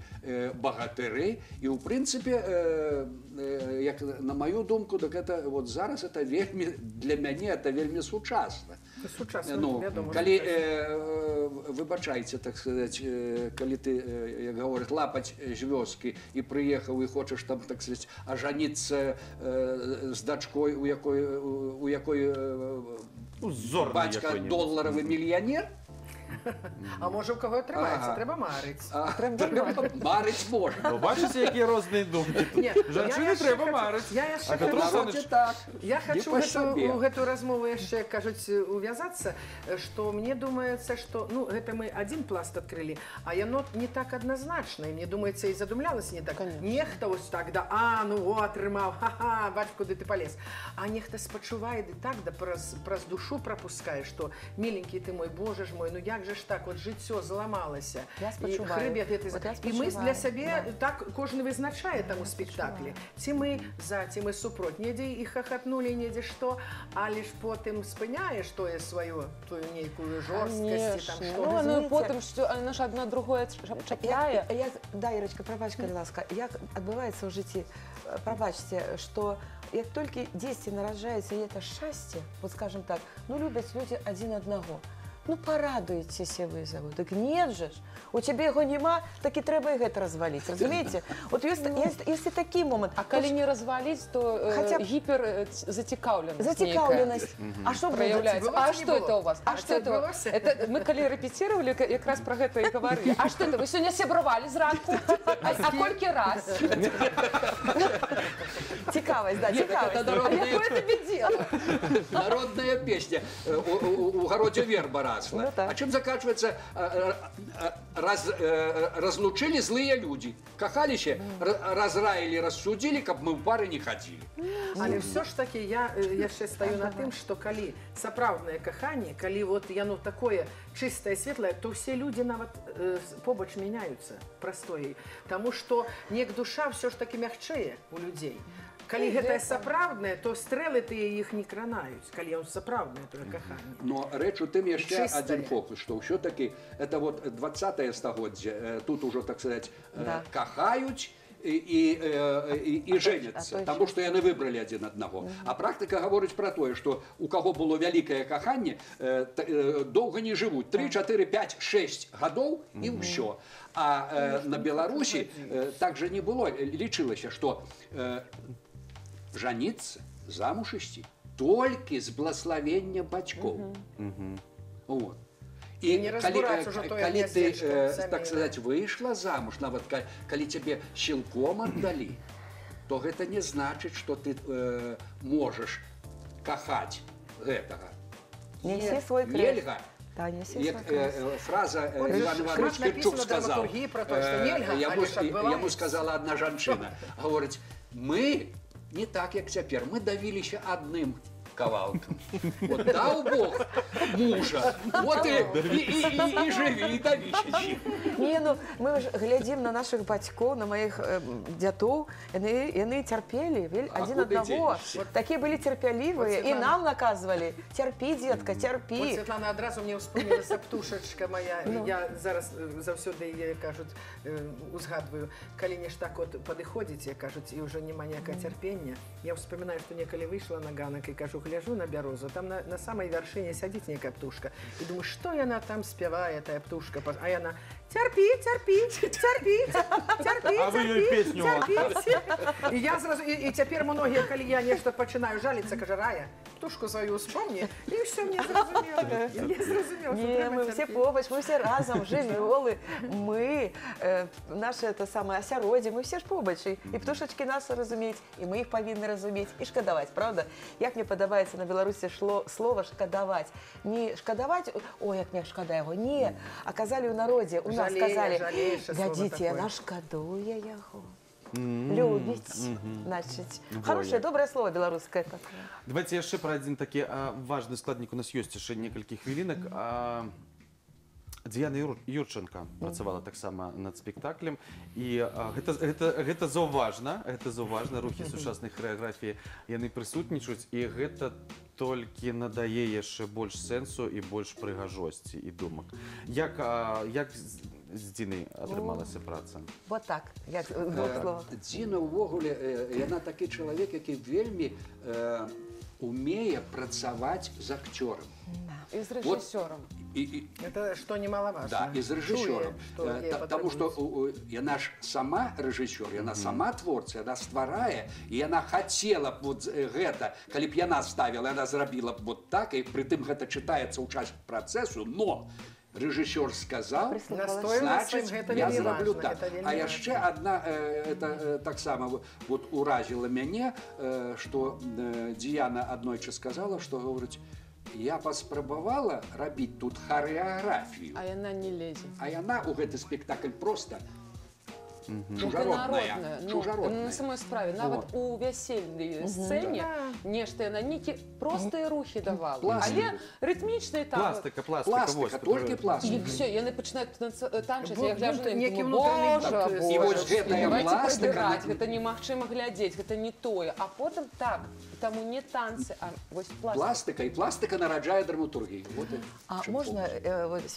багатыры, і ў прынцыпе, як на маю думку, так это вот зараз это вельмі, для мяне это вельмі сучасна. Калі, выбачайце, так сказаць, калі ты, як гаворыць, лапаць з вёскі і прыехаў і хочаш там, так сказаць, ажаніцца з дачкой, у якой бацька доларавы мільянер, а можа, у каго атрымаецца, трэба марыць. Марыць можна. Бачыце, якія розныя думкі? Жанчыне трэба марыць. Я хачу у гэту размову яшчэ, кажуць, увязацца, што мне думаецца, што, ну, гэта мы адзін пласт адкрылі, а яно не так адназначна, і мне думаецца, і задумлялася не так. Нехта вось так, да, ну, атрымаў, ха-ха, бач, куды ты палез. А нехта спачувае, ды так, да праз душу прапускае, што, миленький ты мой, боже ж мой, ну як же ж так, от жыццё заламалася. І хребет гэты. І мы для сябе так кожны вызначае там у спектаклі. Ці мы за, ці мы супроць. Недзе і хахатнулі, недзе што, але ж потым спыняеш тое сваю, тую нейкую жорсткасць. Ну, потым, што наша адна другое чапляе. Да, Ірачка, прабач, калі ласка, як адбываецца ў жыцці, прабачце, што як толькі дзесьці нараджаецца і это шчасце, вот скажем так, ну, любяць людзі адзін аднаго. Ну, порадуйцеся вызову. Так нет же ж. У тебя его нема, так и трэба и гэта развалить. Разумеете? Вот если такий момент. А коли не развалить, то гиперзацікаўленасць. Зацікаўленасць. А что проявляется? А что это у вас? А что это? Мы коли репетировали, как раз про гэта и говорили. А что это? Вы сегодня сябравали зранку? А колькі раз? Цікавость, да, цікавость. А якое тебе дело? Народная песня. У городе верба росла. А чем заканчивается? Разлучили злые люди. Кахаліся, разраили, рассудили, каб мы в пары не ходили. Але все ж таки я яшчэ стаю на тым, што калі сапраўднае каханне, калі вот яно такое чыстае, светлае, то все люди нават побач мяняюцца прастоей. Таму што неяк душа все ж таки мягчэе у людзей. Калі гэта сапраўднае, то стрэлы тыя іх не кранаюць, калі ён сапраўднае тое каханне. Но рэч у тым яшчэ адзін фокус, што ўсё-таки это вот 20-е стагоддзе, тут ужо, так сказаць, кахаюць і женяцца, таму што яны выбралі адзін аднаго. А практыка гаворыць пра тое, што у каго было вялікае каханне, доўга не жывуць, 3, 4, 5, 6 гадоў і ўсё. А на Беларусі так жа не было, лічылася, што жаніцца, замуж ісці толькі з блаславення бацькоў. Вот. І калі ты, так сказаць, выйшла замуж, нават калі цябе сілком аддалі, то гэта не значыць, што ты можаш кахаць гэтага. Неси свой крест. Нельга. Фраза Иван Иванович Кирчук сказал, ему сказала одна жанчына, говорит, мы не так, як цяпер, мы давіліся адным кавалкам. Вот дал Бог мужа, вот и живи до вічасці. Не, ну, мы ж глядзім на наших бацькоў, на моих дзятоў, яны цярпелі адзін аднаго. Такія былі цярпялівыя, і нам наказвалі: цярпі, дзетка, цярпі. Вот, Светлана, адразу мне ўспомнілася птушачка моя. Я зараз заўсёды яе, кажуць, узгадваю, калі нешта так от падыходзіце, кажуць, і ўжо няма ніякага цярпення. Я ўспамінаю, што некалі выйшла на ганак і кажу, гляжу на бярозу, там на самай вяршыні сядзіць нейкая птушка. І думаю, што яна там спявае, тая птушка, а яна: цярпі, цярпі, цярпі, цярпі, А вы ёй песню. І я зразу, і цяпер многія, калі я нешта пачынаю жаліцца, кажа: Рая, птушку сваю успомні, і ўсё, мне зразумела. Я зразумела, што Не, трэба мы все цярпіць. побач, мы все разом, жывёлы, мы, наше это самое асяроддзе, мы все ж побач, і птушачкі нас разумеюць, і мы іх павінны разумець, і шкадаваць, правда? Як мне падабаецца на Беларусі слова шкадаваць. Не шкадаваць, ой, як мне шкада яго, не, а казалі ў народзе, у нас казалі: глядзіце, яна шкадуе яго. Любіць, значыць. Хорошее, добрае слово беларускае такое. Давайте яшчэ пра адзін такі важны складнік. У нас ёсць яшчэ некалькі хвілінак. Дыяна Юрченко працавала таксама над спектаклем, і гэта заўважна, рухі сучаснай харэаграфіі яны прысутнічаюць, і гэта толькі надае яшчэ больш сэнсу і больш прыгажосці і думак. Як з Дзінай атрымалася праца? Вот так, як слово. Дзіна ўвогуле, яна такі чалавек, які вельмі умее працаваць з акцёрам. И с режиссером. Это что немаловажно. Да, и с режиссером. Потому что она ж сама режиссер, она сама творца, она стварае, и она хотела вот гэта, калі б яна ставила, она зрабила вот так, и при тым гэта читается ў час працэсу, но режиссер сказал, значит, я зараблю так. А яшчэ одна, это так само вот уразила мяне, что Діяна аднойчы сказала, что говорить: я паспрабавала рабіць тут харэаграфію. А яна не лезе. А яна ў гэты спектакль просто чужародная. На самой справе, нават у вясельнай сцэне нешта яна нейкі простыя рухі давала. Але рытмічныя там. Пластыка, толькі пластыка. І все, яны пачынаюць танчыць, я гляджу, які божа, і вось гэтая пластыка, гэта немагчыма глядзець, гэта не тое. А потым так, таму не танцы, а вось пластыка. І пластыка нараджае драматургію. А можна,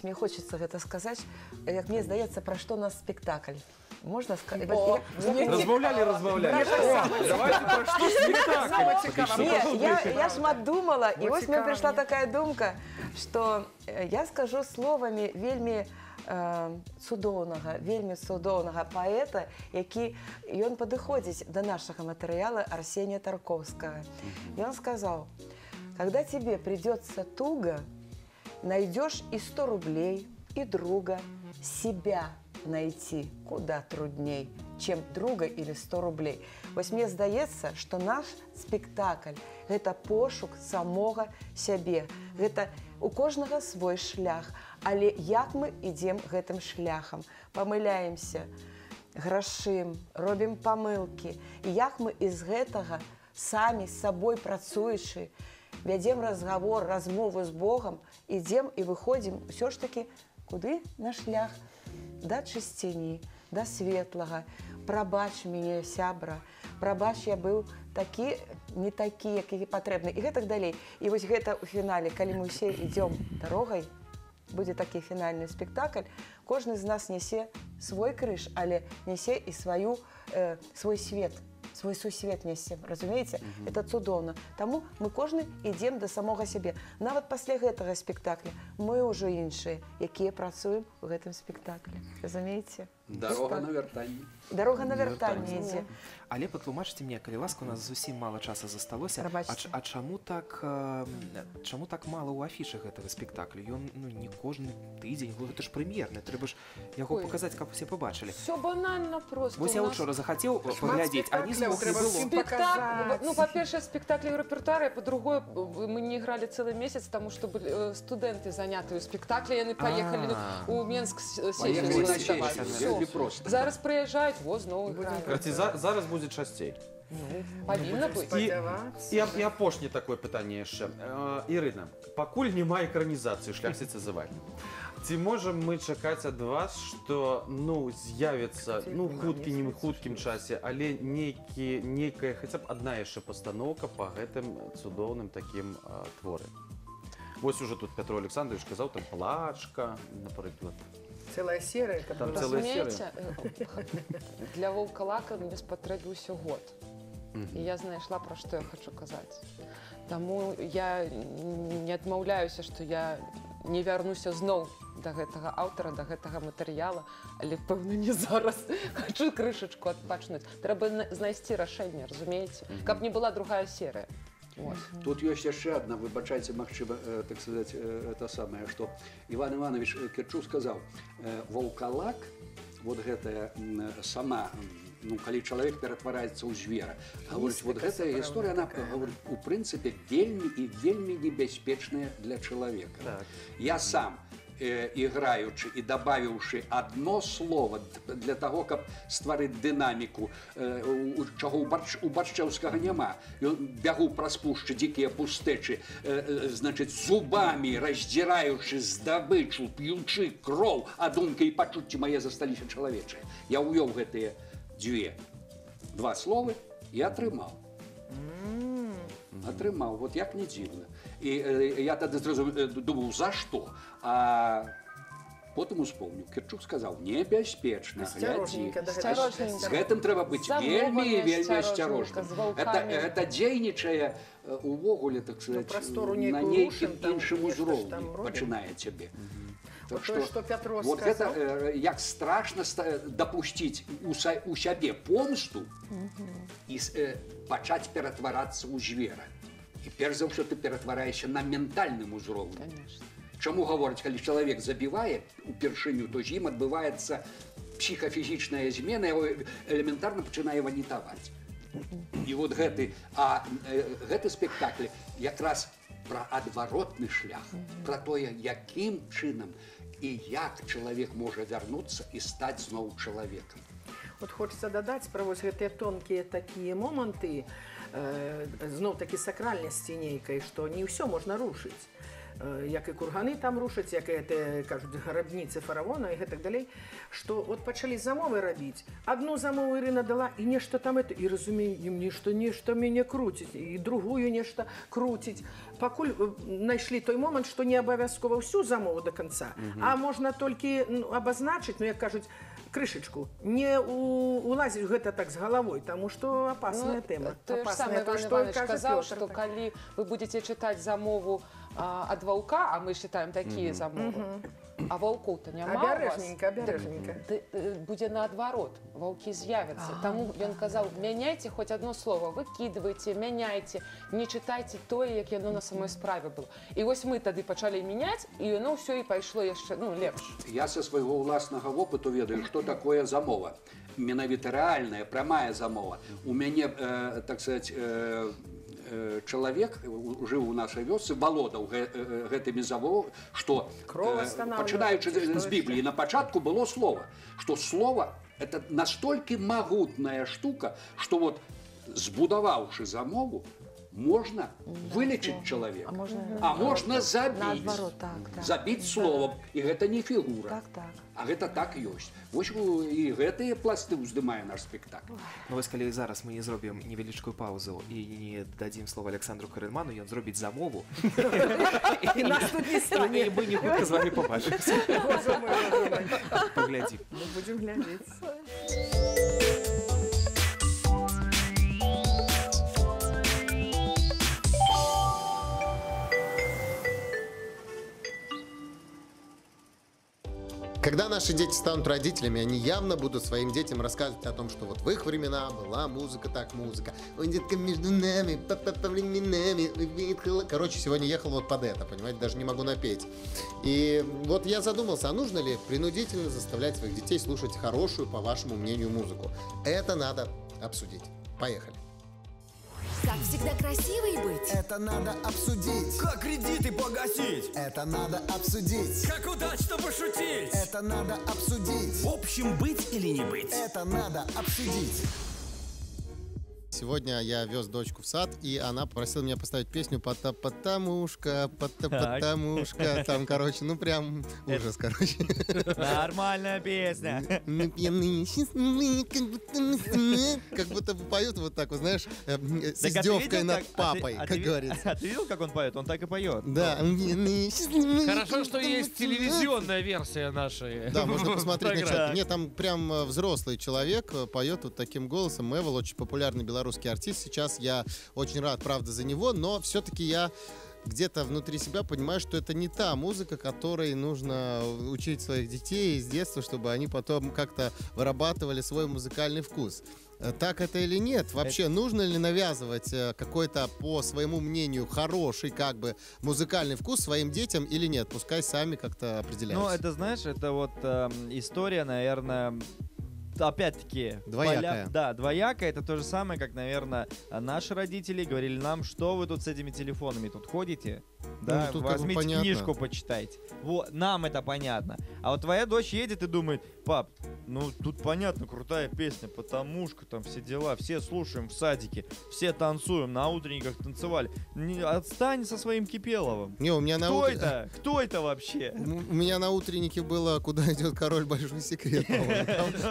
мне хочется гэта сказаць, як мне здаецца, пра што у нас спектакль? Можно сказать? Размаўлялі. Давайте пра што спектакль. Я шмат думала, і вось мне прыйшла такая думка, што я скажу словамі вельмі цудоўнага паэта, які ён падыходзіць да нашага матэрыяла Арсенія Тарковскага. Ён сказаў: когда тебе придется туго, найдешь и 100 рублей, и друга, себя найти куда трудней, чем друга или 100 рублей. Вось мне здаецца, што наш спектакль – гэта пошук самога сябе. Гэта у кожнага свой шлях. Але як мы ідзем гэтым шляхам? Памыляемся, грашым, робім памылкі. І як мы з гэтага самі з сабой працуючы, вядзем разговор, размову з Богом, ідзем і выходзім ўсё ж такі куды? На шлях. Да чысціні, да светлага. Прабач мяне, сябра, прабач, я быў такі, не такі, які патрэбны. І гэтак далей. І вось гэта ў фінале, калі мы ўсе ідзём дарогай, будзе такі фінальны спектакль, кожны з нас нясе свой крыж, але нясе і свой свет, свой сусвет нясем, разумееце? Это цудоўна. Таму мы кожны ідзем да самога сябе. Нават пасля гэтага спектакля мы ўжо іншыя, якія працуем у гэтым спектаклі. Разумееце? Дарога на вяртанне. Дарога на вяртанне ідзе. Але патлумачце мне, калі ласка, у нас зусім мала часу засталося. А чаму так мала ў афішы гэтага спектаклю? Ён не кожны тыдзень, гэта ж прэм'ерны, трэба ж яго паказаць, каб усе пабачылі. Всё банальна просто. Вось я учора захацеў паглядзець, а не змог, не было. Ну, па-першае, спектаклі ў рэпертуары, па-другое, мы не играли целый месяц, тому што студэнты заняты ў спектаклі, яны паехалі ў Менск сесію. Просто. Зараз прыязджаюць, во, зноў іграюць. Зараз будзе часцей. Павінна быць. І апошняе такое пытанне яшчэ. Ірына, пакуль няма экранізацыі «Шляхціцы зывай». Ці можам мы чакаць ад вас, што з'явіцца хуткім часе, але нейкая хаця б адна яшчэ пастаноўка па гэтым цудоўным такім творы? Вось уже тут Пятро Александрович казаў, там «Плачка», напрыклад. Целая серия. Разумееце, для ваўкалака мне спатрэбіўся год. І я знайшла, пра што я хачу казаць. Таму я не адмаўляюся, што я не вярнуся зноў да гэтага аўтара, да гэтага матэрыяла, але, пэўна, не зараз. Хачу крышачку адпачнуць. Трэба знайсці рашэнне, разумееце? Каб не была другая серыя. Тут ёсць яшчэ адна, выбачайце, магчыма, так сказаць, это самае, што Іван Іванович Керчук сказаў, ваўкалак, вот гэтая сама, калі чалавек ператвараецца ў звера, гаворыць, вот гэтая гісторыя, она, у прынцыпе, вельмі і вельмі небяспечная для чалавека. Я сам, іграючы і дабавіўшы адно слово для таго, каб стварыць дынаміку, чаго у Баршчэўскага няма. Ён бягу праз пушчы, дзікія пустэчы, значыць, зубамі раздзіраючы здабычу, п'ючы кроў, а думка і пачуцці мае засталіся чалавечыя. Я ўвёў гэтыя два словы і атрымаў. Атрымаў, вот як не дзіўна. І я тады думаў, за што? А потым успомніў. Керчук сказаў, небяспечна, глядзі. З гэтым трэба быць вельмі і вельмі асцярожным. Гэта дзейнічае увогуле, так сказаць, на нейкім іншым узроўні пачынае цябе. Вот гэта, як страшна дапусціць у сябе помсту і пачаць ператварацца ў звера. І перш за ўсё ты ператвараешся на ментальным узроўні. Чаму гавораць, калі чалавек забівае упершыню, то з ім адбываецца псіхафізічная змена, элементарна пачынае ванітаваць. І вот гэты спектакль якраз пра адваротны шлях, пра тое, якім чынам і як чалавек можа вярнуцца і стаць зноў чалавекам. Вот хочется додать про вот гэтыя тонкія такія моманты, зноў-такі сакральнасці нейкай, што не ўсё можна рушыць. Як і курганы там рушаць, як і, кажуць, грабніцы фараона і гэтак далей, што от пачалі замовы рабіць. Адну замову Ірына дала, і нешта там это, і разумеем, нешта мяне круціць, і другую нешта круціць. Пакуль знайшлі той момант, што не абавязкова ўсю замову до конца, а можна толькі абазначыць, як кажуць, крышечку, не улазіць гэта так з галавой, таму што апасная тэма. Тое ж самае Іван Іванович казаў, што калі вы будзеце чытаць замову ад ваўка, а мы чытаем такія замовы, а ваўкоў-то няма ў вас. Абярэжненька. Будзе наадварот, ваўкі з'явяцца. Таму ён казаў, мяняйце хоць адно слово, выкідвайце, мяняйце, не чытайце тое, як яно на самой справе было. І вось мы тады пачалі мяняць, і яно ўсё і пайшло яшчэ лепш. Я са свайго ўласнага вопыту ведаю, што такое замова. Менавіта рэальная, прамая замова. У мяне, так сказаць, чалавек жыў у нашай вёсцы, валодаў гэтымі замовамі, што, пачынаючы з Бібліі, на пачатку было слова, што слова – это настолькі магутная штука, што вот збудаваўшы замову, можна вылечыць чалавека, а можна забіць. Забіць словам, і гэта не фігура, а гэта так ёсць. Вось і гэтыя пласты ўздымае наш спектакль. Ну вось калі зараз мы не зробім невялічкую паузу і не дадзім слова Александру Карэльману, ён зробіць замову. І нас тут не стане. І мы не хутка з вамі побачымся. Паглядзім. Мы будзем глядзець. Когда наши дети станут родителями, они явно будут своим детям рассказывать о том, что вот в их времена была музыка, так музыка. Ой, детка, между нами, по временами. Короче, сегодня ехал вот под это, понимаете, даже не могу напеть. И вот я задумался, а нужно ли принудительно заставлять своих детей слушать хорошую, по вашему мнению, музыку? Это надо обсудить. Поехали. Как всегда красивой быть? Это надо обсудить. Как кредиты погасить? Это надо обсудить. Как удачно пошутить? Это надо обсудить. В общем, быть или не быть? Это надо обсудить. Сегодня я вез дочку в сад, и она попросила меня поставить песню «Потому-шка». Там, короче, ну прям ужас, короче. Нормальная песня. Как будто поют вот так, вот, знаешь, с издевкой над папой, как говорится. А ты видел, как он поет? Он так и поет. Да. Хорошо, что есть телевизионная версия нашей. Да, можно посмотреть на чат. Нет, там прям взрослый человек поет вот таким голосом. Мэвл, очень популярный белорусский артист. Сейчас я очень рад, правда, за него, но все-таки я где-то внутри себя понимаю, что это не та музыка, которой нужно учить своих детей с детства, чтобы они потом как-то вырабатывали свой музыкальный вкус. Так это или нет? Вообще, нужно ли навязывать какой-то, по своему мнению, хороший как бы музыкальный вкус своим детям или нет? Пускай сами как-то определяются. Ну, это, знаешь, это вот история, наверное... Опять-таки, двоякая. Да, двоякая. Это то же самое, как, наверное, наши родители говорили нам, что вы тут с этими телефонами тут ходите. Да, тут возьмите как бы книжку, почитайте. Вот, нам это понятно. А вот твоя дочь едет и думает: пап, ну тут понятно, крутая песня, «Потому-шка», там все дела, все слушаем в садике, все танцуем, на утренниках танцевали. Отстань со своим Кипеловым. Не, у меня Кто это вообще? У меня на утреннике было «Куда идет король, большой секрет».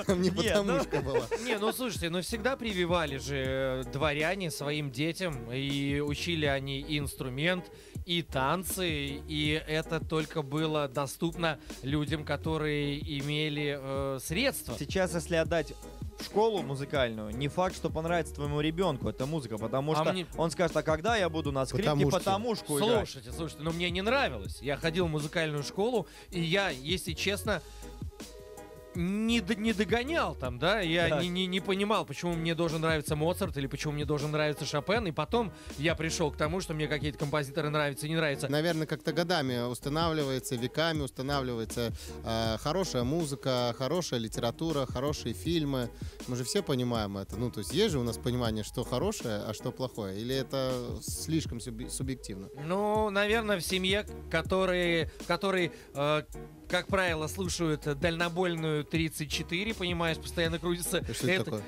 Там не «Потому-шка» была. Не, ну слушайте, ну всегда прививали же дворяне своим детям, и учили они и инструмент, и танцы, и это только было доступно людям, которые имели средства. Сейчас, если отдать в школу музыкальную, не факт, что понравится твоему ребенку эта музыка, потому что он скажет: а когда я буду на скрипке «Потому-шку» играть? Слушайте, но мне не нравилось. Я ходил в музыкальную школу, и я, если честно, не догонял там, да, я не понимал, почему мне должен нравиться Моцарт или почему мне должен нравиться Шопен, и потом я пришел к тому, что мне какие-то композиторы нравятся и не нравятся. Наверное, как-то годами устанавливается, веками устанавливается хорошая музыка, хорошая литература, хорошие фильмы. Мы же все понимаем это. Ну, то есть есть же у нас понимание, что хорошее, а что плохое? Или это слишком субъективно? Ну, наверное, в семье, которые как правило, слушают дальнобойную 34, понимаешь, постоянно крутится. Что это такое?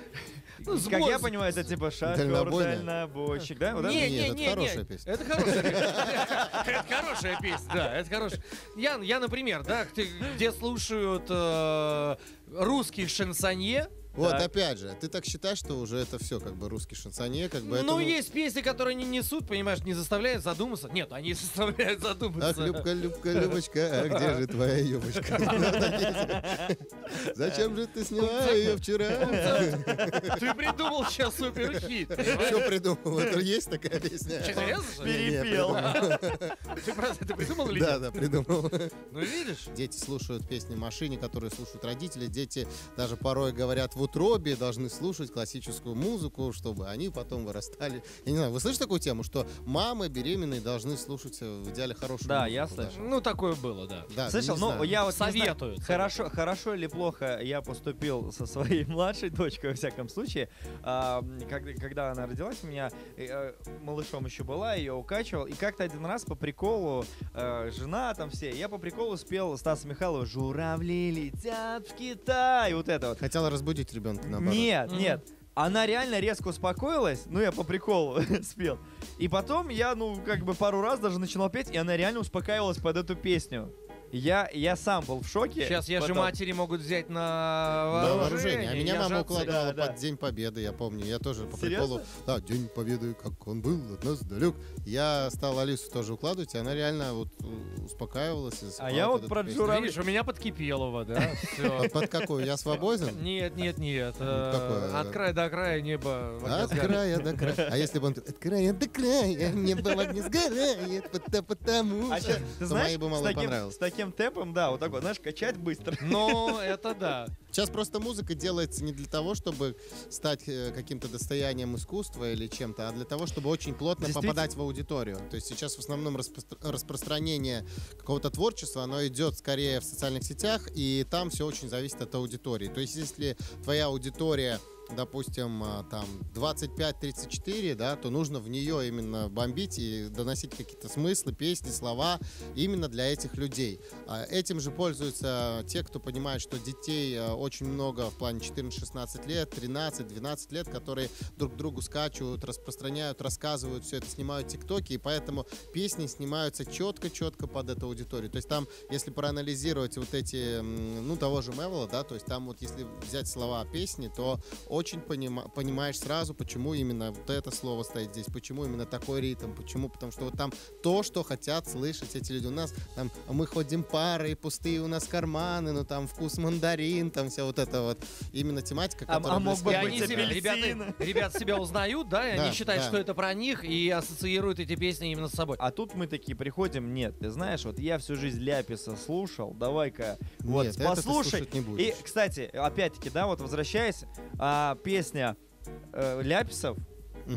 Ну, как я понимаю, это типа шофер, дальнобойщик, да? Нет, это хорошая песня. Это хорошая песня. Это хорошая песня, да, это хорошая. Я, например, да, где слушают русских шансонье. Вот, опять же, ты так считаешь, что уже это все как бы русский шансонье, как бы это... Ну, есть песни, которые не несут, понимаешь, не заставляют задуматься. Нет, они заставляют задуматься. Ах, Любка, Любка, Любочка, а где же твоя юбочка? Зачем же ты сняла ее вчера? Ты придумал сейчас суперхит. Что придумал? Это есть такая песня? Серьезно? Перепел. Ты придумал или нет? Да, придумал. Ну, видишь? Дети слушают песни в машине, которые слушают родители. Дети даже порой говорят: в утробе должны слушать классическую музыку, чтобы они потом вырастали. Я не знаю, вы слышите такую тему, что мамы беременные должны слушать в идеале хорошую музыку? Да, я слышал. Ну, такое было, да. Слышал, ну, я вот советую. Хорошо или плохо я поступил со своей младшей дочкой, во всяком случае. Когда она родилась, у меня малышом еще была, ее укачивал. И как-то один раз по приколу, жена там все, я по приколу спел Стаса Михайлова «Журавли летят в Китай». Вот это вот. Хотела разбудить ребенка, наоборот. Нет. Она реально резко успокоилась, ну я по приколу спел. И потом я, как бы пару раз даже начинал петь, и она реально успокаивалась под эту песню. Я сам был в шоке. Сейчас же матери могут взять на вооружение. А меня мама укладывала под День Победы, я помню. Я тоже по приколу. Да, День Победы, как он был от нас далек. Я стал Алису тоже укладывать, и она реально вот успокаивалась. А я вот про журавли... Видишь, у меня под Кипелова, да? Под какую? Я свободен? Нет. От края до края небо. От края до края. А если бы он... От края до края небо в огне сгорает, потому что... Ты знаешь, бы мало понравилось. С таким темпом, да, вот так вот, знаешь, качать быстро. Ну, это да. Сейчас просто музыка делается не для того, чтобы стать каким-то достоянием искусства или чем-то, а для того, чтобы очень плотно попадать в аудиторию. То есть сейчас в основном распространение какого-то творчества, оно идет скорее в социальных сетях, и там все очень зависит от аудитории. То есть если твоя аудитория допустим, там 25-34, да, то нужно в нее именно бомбить и доносить какие-то смыслы, песни, слова именно для этих людей. Этим же пользуются те, кто понимает, что детей очень много в плане 14-16 лет, 13-12 лет, которые друг другу скачут, распространяют, рассказывают все это, снимают тиктоки, и поэтому песни снимаются четко-четко под эту аудиторию. То есть там, если проанализировать вот эти, ну, того же Мевела, да, то есть там вот если взять слова песни, то очень понимаешь сразу, почему именно вот это слово стоит здесь, почему именно такой ритм, почему, потому что вот там то, что хотят слышать эти люди. У нас там, мы ходим парой, пустые у нас карманы, ну там вкус мандарин, там вся вот эта вот именно тематика, которая... мог бы быть ребят себя узнают, да, и они считают, что это про них, и ассоциируют эти песни именно с собой. А тут мы такие приходим, нет, ты знаешь, вот я всю жизнь Ляписа слушал, давай-ка вот послушай. И, кстати, опять-таки, да, вот возвращаясь, песня Ляписов,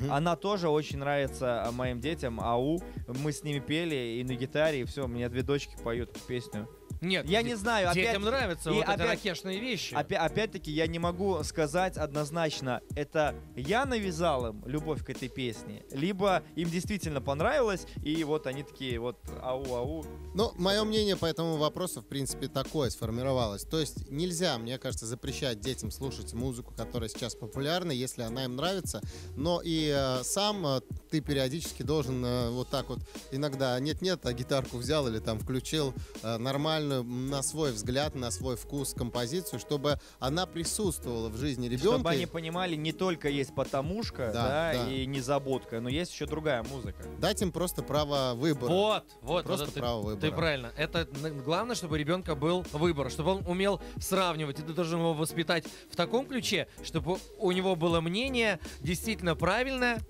она тоже очень нравится моим детям. АУ, мы с ними пели и на гитаре, и все, у меня 2 дочки поют эту песню. Нет, я не знаю. Детям нравятся вот эти ракешные вещи. Опять-таки, я не могу сказать однозначно, это я навязал им любовь к этой песне, либо им действительно понравилось, и вот они такие вот ау-ау. Ну, мое мнение по этому вопросу, в принципе, такое сформировалось. То есть нельзя, мне кажется, запрещать детям слушать музыку, которая сейчас популярна, если она им нравится, но и сам ты периодически должен вот так вот иногда нет-нет, а гитарку взял или там включил нормально, на свой взгляд, на свой вкус композицию, чтобы она присутствовала в жизни ребенка. Чтобы они понимали, не только есть «Потомушка», да, и «Незабудка», но есть еще другая музыка. Дать им просто право выбора. Вот. Просто право выбора. Ты правильно. Это главное, чтобы у ребенка был выбор, чтобы он умел сравнивать. И ты должен его воспитать в таком ключе, чтобы у него было мнение действительно правильное,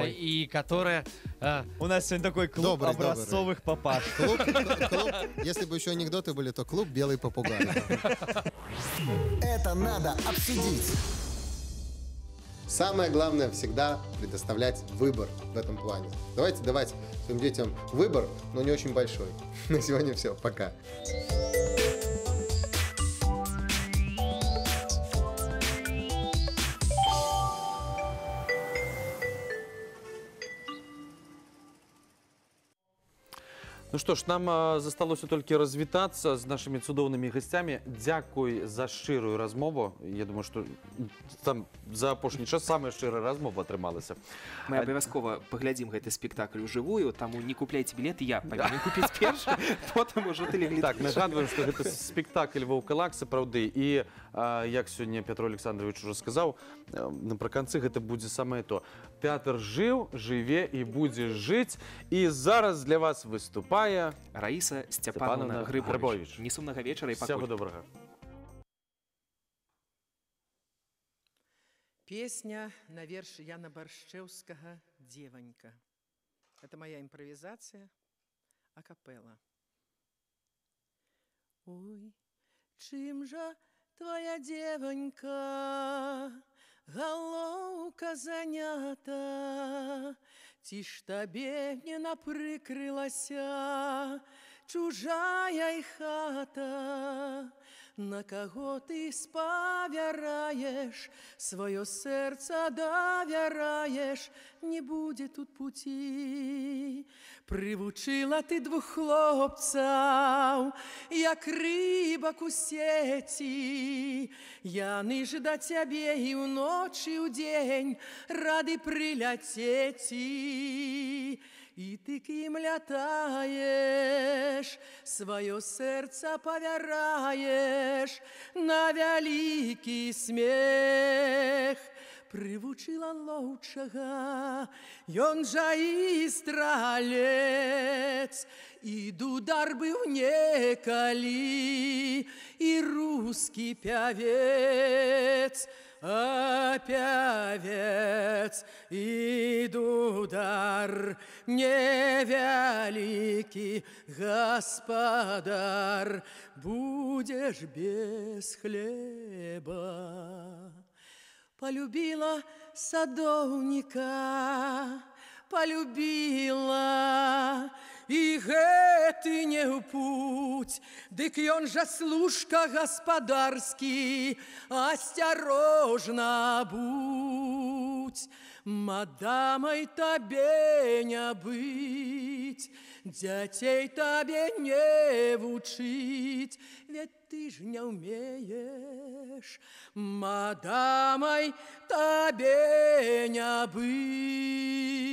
и которое... У нас сегодня такой клуб образцовых папаш. Клуб, если бы еще анекдоты были, то клуб «Белый попугай». Это надо обсудить. Самое главное всегда предоставлять выбор в этом плане. Давайте давать своим детям выбор, но не очень большой. На сегодня все. Пока. Ну что ж, нам засталося тільки розвітатися з нашими цудовними гостями. Дякую за щиру розмову. Я думаю, що там за апошні час саме щира розмова атрымалася. Мы обовязково поглядим гэты спектакль уживую, таму не купляйте билеты, я павінен купіць першы, потым ужо тэлегледачы. Так, нагадваем, што гэта спектакль «Ваўкалак» сапраўды. І, як сёння Петро Александрович уже сказаў, напрыканцы гэта будзе самае то. Тэатр жыў, жыве і будзе жыць. І зараз для вас выступае Раіса Сцяпановна Грыбович. Несумнага вечара і пакуль. Всего добрага. Песня на верш Яна Баршчэўскага «Девонька». Это моя импровизация, акапелла. Ой, чым жа твоя девонька, галоўка занята, ці ж табе не напрыкрылася чужая і хата, на каго ты спавяраеш, сваё сэрца давяраеш, не будзе тут пуці. Прывучыла ты 2 хлопцаў, як рыбак у сеці, яны ж да цябе і ўночы, і ўдзень рады прыляцеці. І ты к ім лятаеш, сваё сэрца павяраеш на вялікі смех. Прывучыла лоўчага, ён жа і стралец, і дудар быў некалі, і рускі пявец. А пявец і дудар, невялікі гаспадар, будзеш без хлеба. Полюбила садовника, полюбила, і гэты не ў путь, дык ён жа служка гаспадарскі, асцярожна будь. Мадамай табе не быць, дзяцей табе не вучыць, ведь ты ж не умеешь, мадамай табе не быць.